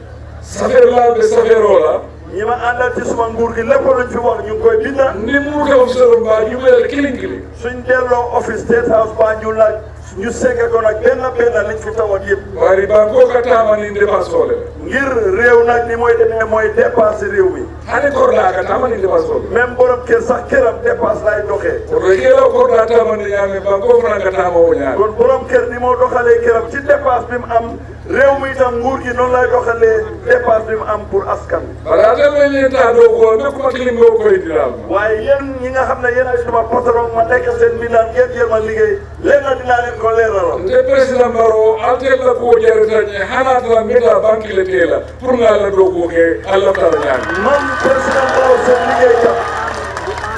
saffaire laaɓe saffaire ola ñi ma àndal ci suma nguur gi lépp luñ fi wax ñu ngi koy binda ni muuta officiel mba jumele kilin kilin suñ delloo office State House Banjul nag ñu segg ko nag benn liñ fi tawat yëpp wari banko ka tamani dépense ole ngir réew nag ni mooy demee mooy dépense réew mi hani korɗa ka tamani dépense ole même borom kër sax këram dépense lay doxee oto kela korɗa tamani ñaame banko fana ka tama o ñaame kon borom kër ni moo doxalee këram ci dépense bi mu am réew mi itam nguur gi noonu lay doxalee dépense bi mu am pour askan bi bara atel men ñenta dow ko ɓe kuma kilim ngo koydiral waaye yéen ñi nga xam ne yéen ay suma patron ma nekk seen mbindaan ngeen jéem a liggéey leen na dinaa leen ko leeralal nde président Barrow altel la ko jaretañe hanatala mbiyata banque le teela pour nga la dow ko ke allah tala ñaami man président Barrow seen liggéeykat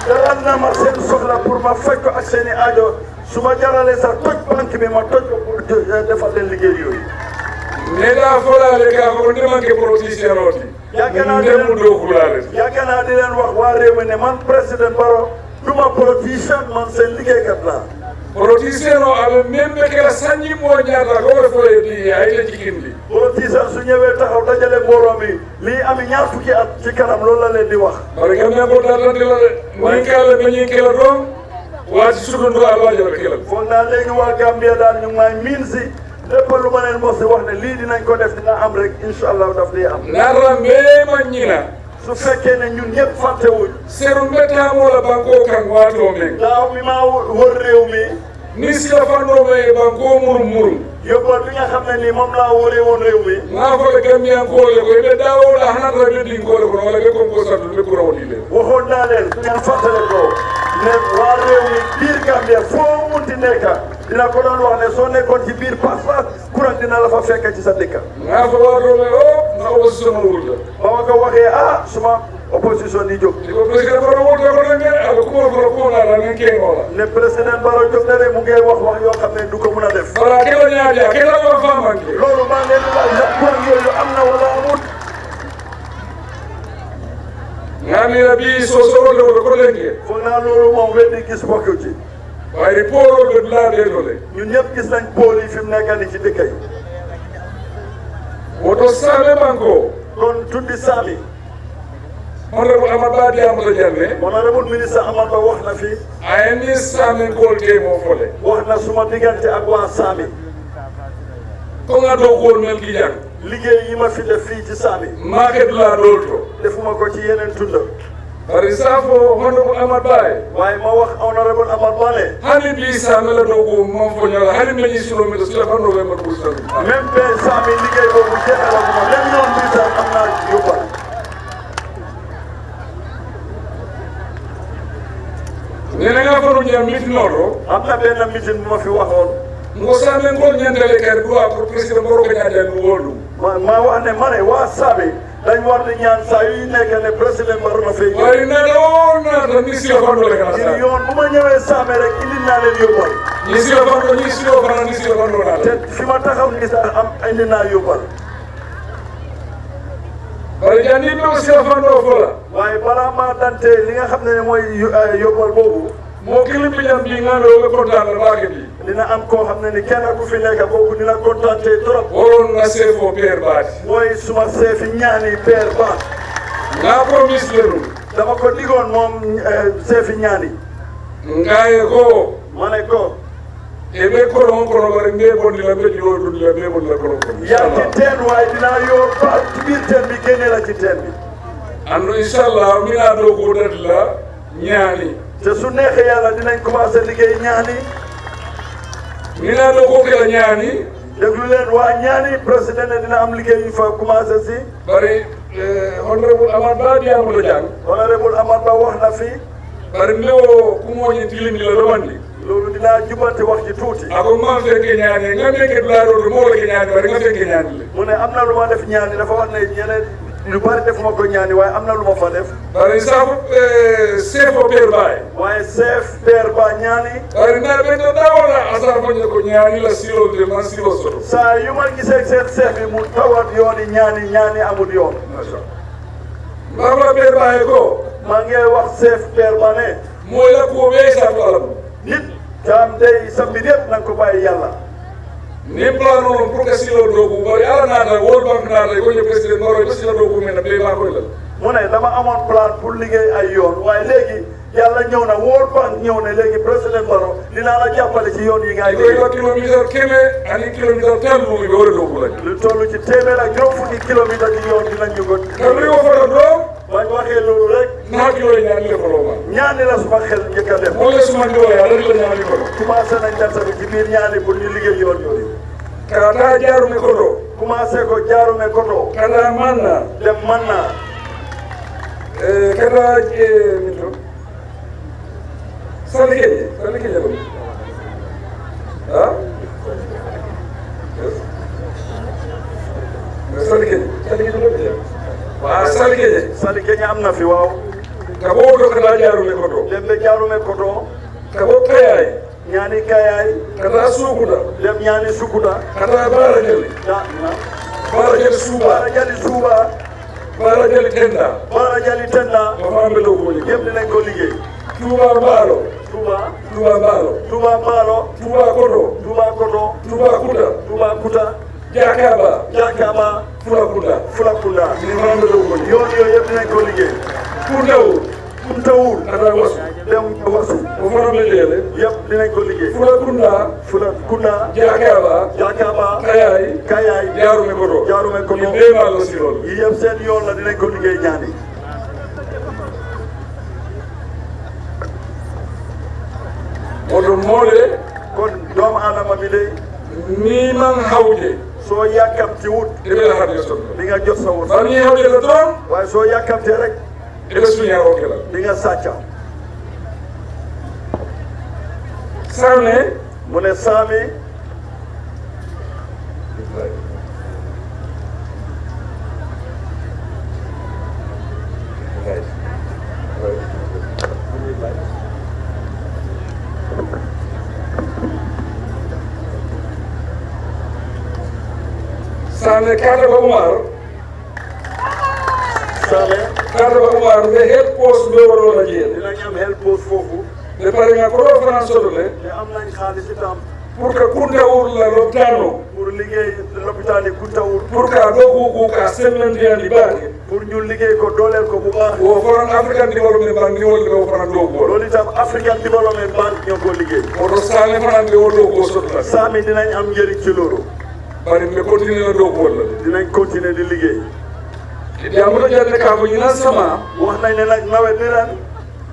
jaral na ma seen soxla pour ma faj ko ak seen i aajo su ma jaralee sax toj banque bi ma toj ko pour defal leen liggéey yooyu. ne daa folaale kaa ko ne manqué politicien oti yàgg naa di leen wax waa réew mi ne man président Barrow duma politicien man seen liggéeykat laa. politicien o aɓe même ɓe kela sañi mo ñaata ko ɓe foye ɗi hayte jikindi politicien su ñëwee taxaw dajale mbooloo mi lii ami ñaar fukki at ci kanam loolu la leen di wax. bare kam ne ko datante la de ñin kala ɓe ñin kela ɗon waati sugandu albaji ɓe kelal foog naa léegi waa Gambia daal ñu ngi may miin si lépp lu ma leen mos wax ne lii dinañ ko def dina am rek incha allah daf di am. nara mema ñina su fekkee ne ñun ñëpp fàtte wuñ. seru mbetamola banko kan waato men daaw mi maa wër réew mi. ni sila fandoɓe banko murum murum yóbbal bi nga xam ne nii moom laa wëree woon réew mi. maa fole gambiyankole ko ɓe dawoɗa hanata ɓe ɗinkole kono walla ɓe konko santu ɓe kurawolile waxoon naa leen ngeen fàttale ko ne waa réew mi biir Gambia foo munti nekka dina ko doon wax ne soo nekkoon ci biir pas-pas courant dina la fa fekk ci sa dëkka. maa fo waatoɓe o na opposition wurda ba ma ko waxee suma opposition yi jóg. di ko président Barrow wurda ko nag aɓe kumo kono kumonaɗa nen kengola ne président Barrow jóg na de mu ngi wax yoo xam ne du ko mun a def. bara keɗa ñaaƴa keɗaɗon famanke loolu maa ngi leen di laaj ndax courant yooyu am na wala amut. ngamira bi so sorode oɗo ko lenke foog naa loolu moom weddi gis bokk ci. wayri pooroɓe laaɓeɗole ñun ñëpp gis nañ pôle yi fi mu nekk nii ci dëkk yi. woto saame banko kon tuddi Sami. honorable Amadou Ba Diamoto Diallo honorable ministre Amadou Ba wax na fi. ayni saamen kol temo fole wax na suma diggante ak waa Sami. ko nga dow kol mel ki jang liggéey yi ma fi def fii ci Sami. maake dula ɗol to defuma ko ci yeneen tunda. bari safo honorable Amadou Ba waaye ma wax honorable Amadou Ba ne. hani bi saamela dow ko mon fo ñala hani meñi kilomètre sila fannoɓe mbaɗ ɓuuri tan même be Sami liggéey boobu jeexalaguma même yoon bi sax am naa yóbbal. nene nga fano jam mitinoɗo am na benn meeting bu ma fi waxoon. ngo saamen kol ñandele kadi droit pour président Barrow ko ñaadani ɗum wonɗum ma wax ne ma ne waa Sami dañ war di ñaan saa yu nekk ne président Barrow na fay. wari naɗa o naata ni sila fandole kana sa yoon bu ma ñëwee Sami rek indi naa leen yóbbal. ni sila fando ni silo fana ni sila fando naata te fi ma taxaw ni sax am indi naa yóbbal. bari jandi ɓe o sila fando fola waaye balaa maa dante li nga xam ne mooy yóbbal boobu. mo kilimbi jam mbi ngaɓe oɓe contane waake mbi dina am koo xam ne ni kenn ku fi nekk boobu dina kontaante trop. woron nga sefo père baati mooy suma seefi ñaani père Ba. nga promise le ɗum dama ko digoon moom seefi ñaani. ngaye ko ma ne ko. e ɓe kono on kono bari mbe bondila mbe julo dundila mbe bondila kono kono yaa ci teen waaye dinaa yoo ba ci biir teen bi génne la ci teen bi. andu inchallah mina dow ko dati la ñaani te su neexee yàlla dinañ commencé liggéey ñaani. mina dow ko kela ñaani déglu leen waa ñaani président ne dina am liggéey yu fa commencé si. bari honorable Amadou Ba Diamoto Diang honorable Amadou Ba wax na fi. bari mbe o kumoñi tilindi la ɗomandi loolu dinaa jubanti wax ci tuuti. ako man fenke ñaani nga meke dulaɗoto mo wala ke ñaani bari nga fenke ñaani le mu ne am na lu ma def ñaani dafa wax ne ñeneen lu bari defuma ko ñaani waaye am na lu ma fa def. bari safo sefo père baye waaye chef père Ba ñaani. bari na ɓe to ɗawola asar foñe ko ñaani la silode man silo soto saa yu ma gisee seen chef bi mu tawat yooni ñaani amul yoon. mbafla père baye ko maa ngi wax chef père Ba ne. mooy la ko ɓe satu alam nit jaam day sa mbir yëpp na nga ko bàyyi yàlla. ni plan noon pour que silo dogu bari ala naata World Bank naata ko ñu président Barrow ko silo dogu men ɓe ma koy lal mu ne dama amoon plan pour liggéey ay yoon waaye léegi yàlla ñëw na World Bank ñëw ne léegi président Barrow dinaa la jàppale ci yoon yi ngay koy liggéey. wa kilométre keme ani kilométre telluɓe ɓe wara dogu lañ lu toll ci téeméer ak juróom fukki kilomètre yi yoon dinañ ñu ko. kam ri o fota ɗo bañ waxee loolu rek. na hakkilo e ñaani le foloma ñaani la suma xel njëkk a def. mole sumandi o ya lati la ñaani kono commencé nañ danta bi ci biir ñaani pour ñu liggéey yoon yooyu. kata jaarume koto commencé ko jaarume koto. kata manna dem man naa. kata min to salikeje ɗum a salikeje ɗo ɓe wa salikeje Sali Keña am na fi waaw. kabo to kada jarume koto dembe jarume koto kabo kayay ñaani kayay kada sukuda dem ñaani sukuta kada bara jeli bara jeli suba bara jali suba bara jeli tenda bara jali tenda o fambe do ko yëpp dinañ ko liggéey tuba balo Touba tuba balo Touba Mbalo tuba koto Touba Koto tuba kuda Touba Kuta jakaba Jakaba fulakunda Fulakunda ni fambe do ko yoon yooyu yëpp dinañ ko liggéey kundaw Kuntawul kada wasu dem wasu o fambe jele yëpp dinañ ko liggéey fulakunda Fulakunda jakaba Jakaba kayay Kayay jarume koto Jarume Koto ni bema la silol yi yëpp seen yoon la dinañ ko liggéey ñaani oɗon moole kon doomu aadama bi de ni man hawde soo yàkkamti wut eɓe hade sonno di nga jot sa wut fami hawdede toon waaye soo yàkkamtee rek eɓe suña o kelal di nga sàcca sane mu ne saami sane kata ba umar saame kata ba umar ɓe heɓ pos ɓe waɗona jeel dinañ am help post foofu ɓe pare nga koɗo fana sotole te am nañ xaalis itam pour que kunta urla loptano pour liggéey lopitaan yi Kuntawul pour que ɗo kuku ka semmendiyandi baake pour ñu liggéey ko dooleel ko bu baax wo foran african développement banque ni wolde ɓe o fana dow gool loolu itam African Development Bank ñoo ko liggéey oto sane fanan ɓe wo dow ko sotla saami dinañ am njëriñ ci loolu bari ɓe continue na dow gool la dinañ continuer di liggéey yamuta jande ka fo ñinan sama wax nañ ne nag nawet bi ren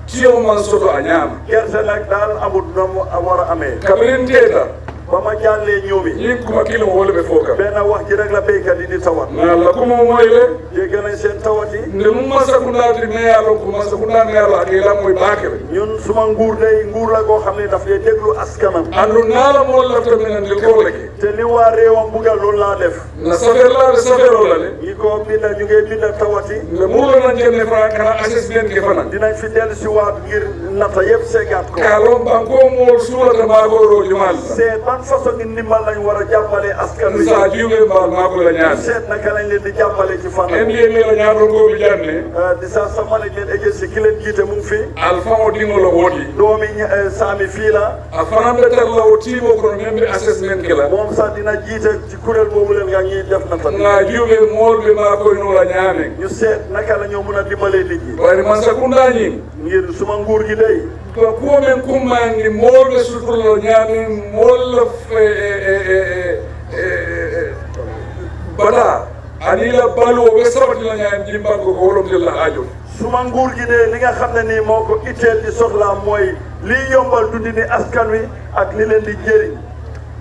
tiyo man soto a ñaama gerte nag daal amul na mu war a amee kabirin teeta ba ma jàllee ñoomi ñin kuma kilimo wole ɓe fo kam benn wax ji rek la béykat yi di tawat ngalla kuma moyle dégg nañ seen tawat yi nde mum masakundati meyalo ko masakunda meyalo ake lammoy bakere ñun suma nguur day nguur la koo xam ne daf dee déglu askanam andu naala mool lafta minen nde korleke te li waa réewam bugal loolu laa def na safer laade safer olale ñi ko binda ñu ngay binda tawat yi nde murlanan jenne fana kana assessment ke fana dinañ fi dellu si waat ngir nata yëpp seegaat ko kalon banko mool suulata maakoroji mal seet ban façon ngi ndimbal lañ war a jàppale askan wi sa juuɓe mbal maakola ñaani seet naka lañ leen di jàppale ci fànn en yemela ñaaton koɓe janne disaster management agency ki leen jiite mu ngi fi alpha o ɗingolo woodi doomi saami fii la a fanan ɓe tarla o tiimo kono men ɓe assessment ke la moom sax dina jiite ci kuréel boobu leen nga ñuy def na tan nga juuɓe moolɓe maakoynola ñaamen ñu seet naka la ñoo mën a dimbalee nit ñi wayde man sakundañin ngir suma nguur gi day ko kuwo men kummandi moolɓe sutorlo ñaamen moolla bala anila baluwo ɓe sabatina ñamen jimbanko ko wolomtella haajo suma nguur gi de li nga xam ne nii moo ko itteel di soxla mooy liy yombal dundi ni askan wi ak li leen di jëriñ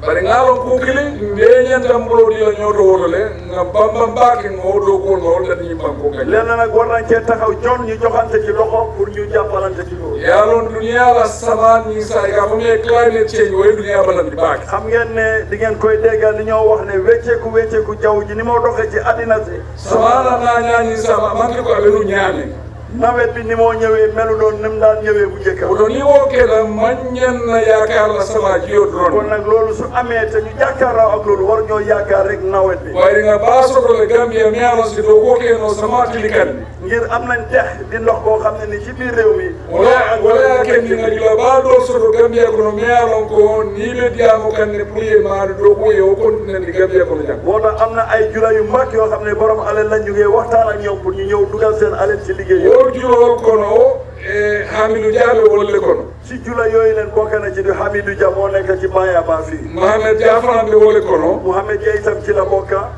bari ngaalon kukili mbeñentan mbolodila ñooto wotole nga bamba mbaake ngo dow ko ngol dati jimbanko gañ lenn nag war nañ cee taxaw jon ñu joxante ci loxo pour ñu jàppalante ci loolu yaalon duniya la saman ñi sa ga fo me climate change way duniya balandi baake xam ngeen ne di ngeen koy déggal li ñoo wax ne wecceeku jaww ji ni moo doxee ci àddina si samana na ñañi sama manke ko aɓenu ñaame nawet bi ni moo ñëwee melu doon ni mu daan ñëwee bu njëkk oto ni wo keɗa maññen na yaakaar la sama jiyo kon doron nag loolu su amee te ñu jàkkaarloo ak loolu war ñoo yaakaar rek nawet bi wayri nga baasotole Gambia mi alon si dow ko keno sama tilikandi ngir am nañ dex di ndox boo xam ne ni ci biir réew mi wala kendi nga jula ba ɗo soto Gambia kono mi alon ko ni ɓe diyamo kanne pour ye maade dow ko ye o continue di Gambia kono jam moo tax am na ay jula yu mag yoo xam ne borom alal lañ ñu ngi waxtaan ak ñoom pour ñu ñëw dugal seen alal ci liggéey wol julol kono e Hamidou Diallo wolle kono ci jula yooyu leen bokk na ci di Hamidou Dia moo nekk ci Bayaba fii Mohamed Dia fanamɓe wole kono Mouhamed Dia itam ci la bokka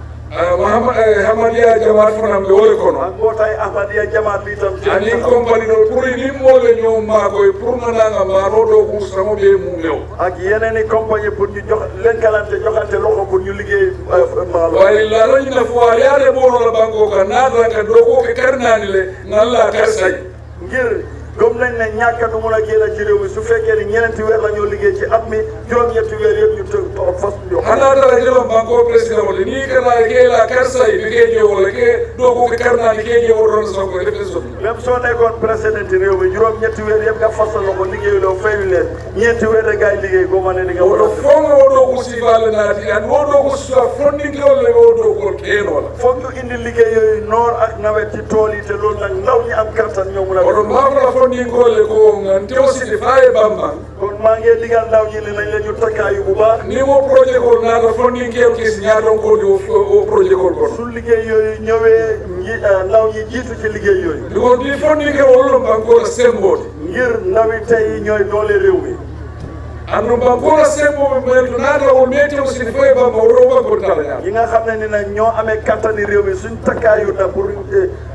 Hamadiya Jamaat fanamɓe wole kono ak mbootaay Ahmadiya Jamaat bi itam ci anin compagnie ɗo pour ni moole ñoom maakoye pour nananga maano ɗo kusramo ɓe mum new ak yeneen i compagnie pour ñu jox lenkalante joxante loxo pour ñu liggéey mbaalo way larañina fois yaade ɓoonola banko ka naatranka ɗo ko ke karnani le ngalla kar say ngir gëm nañ ne ñàkk du mun a génn ci réew mi su fekkee ni ñeneenti weer la ñoo liggéey ci at mi juróom-ñetti weer yëpp ñu fas ñu hana tara jelom banko président wala ni kana ke la karsa yi ke je wala ke do ko karna ni ke je wala so ko def so même soo nekkoon président réew mi juróom ñetti weer yëpp nga fasal ko liggéeyuloo fayu leen ñeenti weer rek ngay liggéey ko ma ne di nga wodo fonga wodo ko si vale naati an wodo ko si fonding ke wala wodo ko ken wala foog ñu indi liggéey yooyu noor ak nawet ci tool yi te loolu nag ndaw ñi am kattan ñoo mun a wodo ma fa fonding ko le ko ngan te aussi di faaye bamba kon maa ngi digal ndaw ñi ne nañ la ñu takkaayu bu baax ni mo projet ko naata fonding ke ko si ñaaton ko o projet ko su liggéey yooyu ñëwee ndaw ñi jiitu ci liggéey yooyu ko di fonding ke wala banko la semboti ngir ndawi tey ñooy doole réew mi andu banko la sembo me naata o mete aussi di faaye bamba o banko tala yi nga xam ne ni nag ñoo amee kattani réew mi suñ takkaayu na pour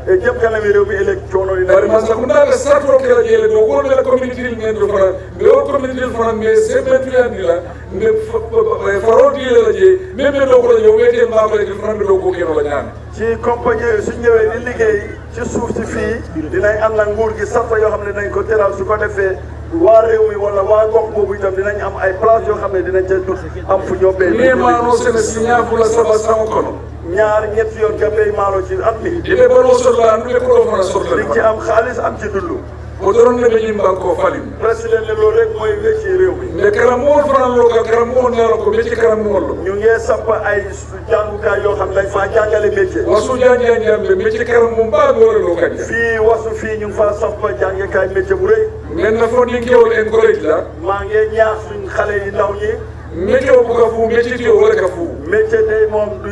jëm kanam réew mi élection yi bari masa ko ndaga sarto ke la jele do ko la community men do fara be o community fara me sebentu yandi la me farodi la je même do ko la yo wete ma ko di fara do ko ke no la ñaan ci compagnie yooyu su ñëwee di liggéey ci suuf si fii dinañ am na nguur gi sarta yoo xam ne dañ ko teral su ko defee waa réew mi wala waa gox boobu itam dinañ am ay place yoo xam ne dinañ ca dut am fu ñoo béy ni maano sene signa fu la saba sama kono ñaar ñetti yoon nga béy maalo ci at mi ibe bano sorla andu be ko fana sorla di ci am xaalis am ci dund o doron ne be ñim banko falim président ne loolu rek mooy wecci réew mi mais karamo fana lo ka karamo na ko be ci karamo lo ñu ngi samp ay jàngukaay yoo xam ne dañ faa jàngale métier wasu janja jambe me ci karamo ba do lo ka fii wasu fii ñu ngi faa samp jàngekaay métier bu rëy men na fo ni kewol encourage la maa ngi ñaax suñ xale yi ndaw ñi météo bu ka fu métier ti wala ka fu métier day moom du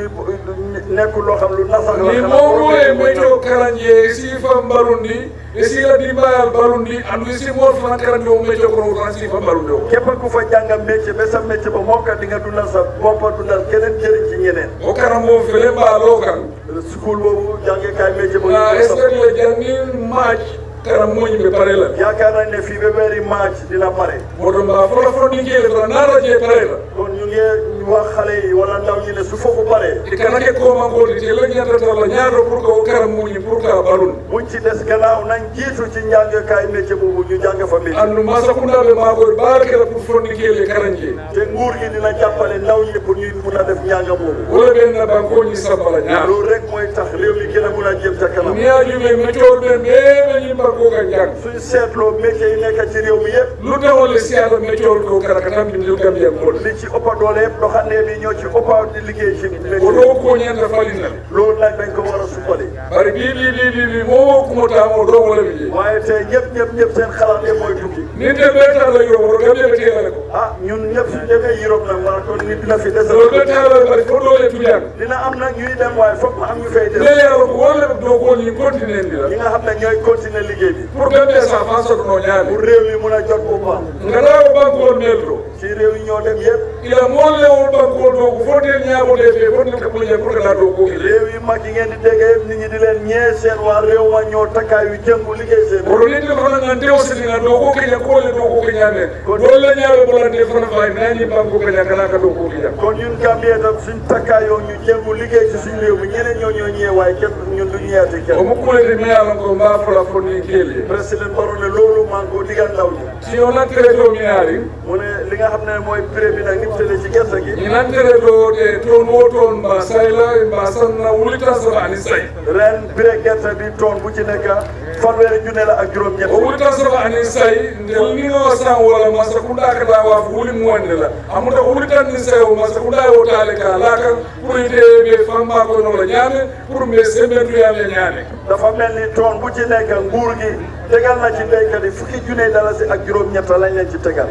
nekkul loo xam lu nasar ni moom e météo karanje si fa mbarundi e si la dimbayal balundi andu si mo fa karanje o météo ko no si fa balundi o képp ku fa jàngam métier ba sa métier ba moo ko di nga dundal sa bopp dundal keneen jëriñ ci ñeneen o karamo fele ba lo kan school boobu jàngekaay métier ba na est-ce que le jangi match karam mo ñi be pare la yaakaar nañ ne fii ba weeri match dina pare moto mba fola fo ni ngele fa na raje pare la kon ñu ngi wax xale yi wala ndaw ñi ne su foofu paree e kana ke ko man ko di te la ñata la ñaaro pour ko karam mo ñi pour ka balun buñ ci des gannaaw nañ jiitu ci njàngekaay métier boobu ñu jàng fa métier andu masa kunda be ma ko barke la pour fo ni ngele karanje te nguur gi dina jàppale ndaw ñi pour ñu mun a def njàng boobu wala ben na banko ñi sabala ñaar loolu rek mooy tax réew mi gën a mun a jëm ca kanam ni aju be météo be be ñi banko ka jàng suñ seetloo métier yi nekk ci réew mi yëpp lu tawale siyaata météo ko kala ka tambi ndil Gambia ko li ci ëppa doole yëpp doxandee bi ñoo ci ëppa di liggéey ci métier o do ko ñanta falina loolu nag dañ ko war a suppali bari bi mo ko mo ta mo do wala bi waaye tey ñëpp seen xalaat yëpp mooy tukki ni de beta la yo ro Gambia be tela ko ah ñun ñëpp suñ demee Europe nag mara kon nit dina fi des do beta la bari fo do le tuyan dina am nag ñuy dem waaye foog mu am ñu fay des le ya ko wala do ko ni continue ndi la ñi nga xam ne ñooy continuer liggéey bi pour Gambia sa fa so no ñaami pour réew yi mun a jot boppam nga daw banko metro ci réew yi ñoo dem yëpp ila mo le wol banko do ko fote ñaabo de fe fo ni ko mu ñe pour que la do ko réew yi mag yi ngeen di dégg yëpp nit ñi di leen ñee seen waa réew ma ñoo takkaayu jëngu liggéey seen o ni de fana nga ndew sini nga do ko ke ko le do ko ke ñame do la ñaabe bo la de fana fay nañi banko ke ñaka ka do ko ke kon ñun Gambie tam suñ takkaayoo ñu jëngu liggéey ci suñ réew mi ñeneen ñoo ñee waaye kenn ñun du ñeeti o kenn mu ko le me ala ko mba fo la fo ni kele président Barrow ne loolu maa ngi ko digal ndaw ñi si on a traité mi ari mu ne li nga xam ne mooy prix bi nag ni mu tëddee ci gerte gi ni nan traité de ton woton ba sayla ba sanna wulita saba ani say ren prix gerte bi tonne bu ci nekk fanweeri junne la ak juróom-ñett o wulita saba ani say ndel ni ngo san wala masa kunda ka da wa wuli mu wonde la amuta wulita ni say o masa kunda o tale ka la ka pour ite be famba ko no la ñame pour me sembe du yame ñame dafa mel ni tonne bu ci nekk nguur gi tegal na ci béykat yi fukki junne dalasi ak juróom-ñett lañ leen ci tegal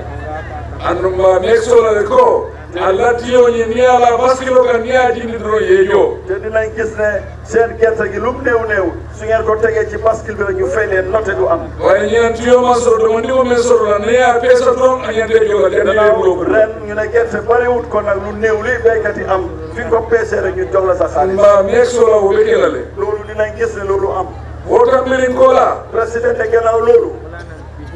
anduma mek solo ko Allah tiyo ni ni ala baskilo ka ni aji ni dro yejo te dinañ gis ne seen gerte gi lu mu néew su ngeen ko tegee ci bascule bi rek ñu fay leen noté du am waaye ñeen tiyo ma soro do ndi mo men soro la ne ya pesa ton anyande jola den le bulo ren ñu ne gerte bariwut ko nag lu néew li béykat yi am fi nga ko peesee rek ñu jox la sa xaalis mba mek solo wo bekelale loolu dinañ gis ne loolu am wota mirin kola président ne gannaaw loolu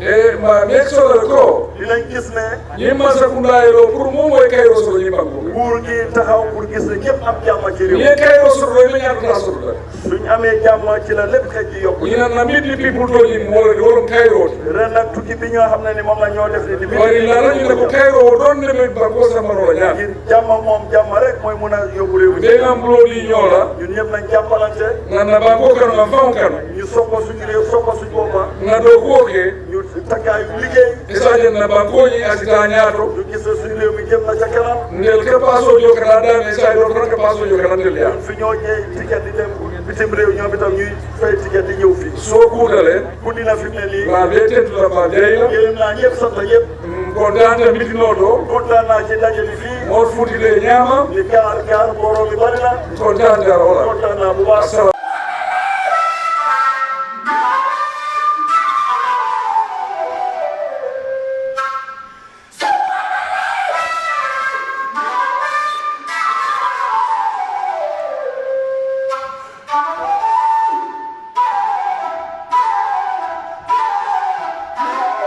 e ma make sure ko dinañ gis ne ñi Masakunda lo pour mo moy kayro so ñi banko nguur gi taxaw pour gis ne ñëpp am jàmm ci réew ñi kayro so lo mi ñaatu na so la suñ amee jàmm ci la lépp xëj di yokku ñi na midi people to ñi mo la wolum kayro ren nag tukki bi ñoo xam ne ni moom la ñoo def ni bari la ñu ne ko kayro don ne be banko sa maro la ñaan ngir jàmm moom jàmm rek mooy mun a yóbbu réew mi be ngam lo di ñola ñun ñëpp nañ jàppalante na banko kan ma faw kan ñu soppa suñu réew soppa suñu boppa na do ko ke ñu takkaayu liggéey isaje na banko ñi asita ñaato ñu gis ne suñu réew mi jëm na ca kanam ndel ke paso jo kana da me sa do ke paso jo kana ndel ya fi ñoo ñëw ticket di dem bitim réew ñoom itam ñuy fay ticket di ñëw fii so kuudale guddi na fi mu ne nii ma be tentu la ma deyla yéen naa ñëpp sant ñëpp ko danta mitino do kontaan naa ci ndaje bi fii mo futi le ñama li gaar mbooloo mi bari na ko danta wala kontaan naa bu baax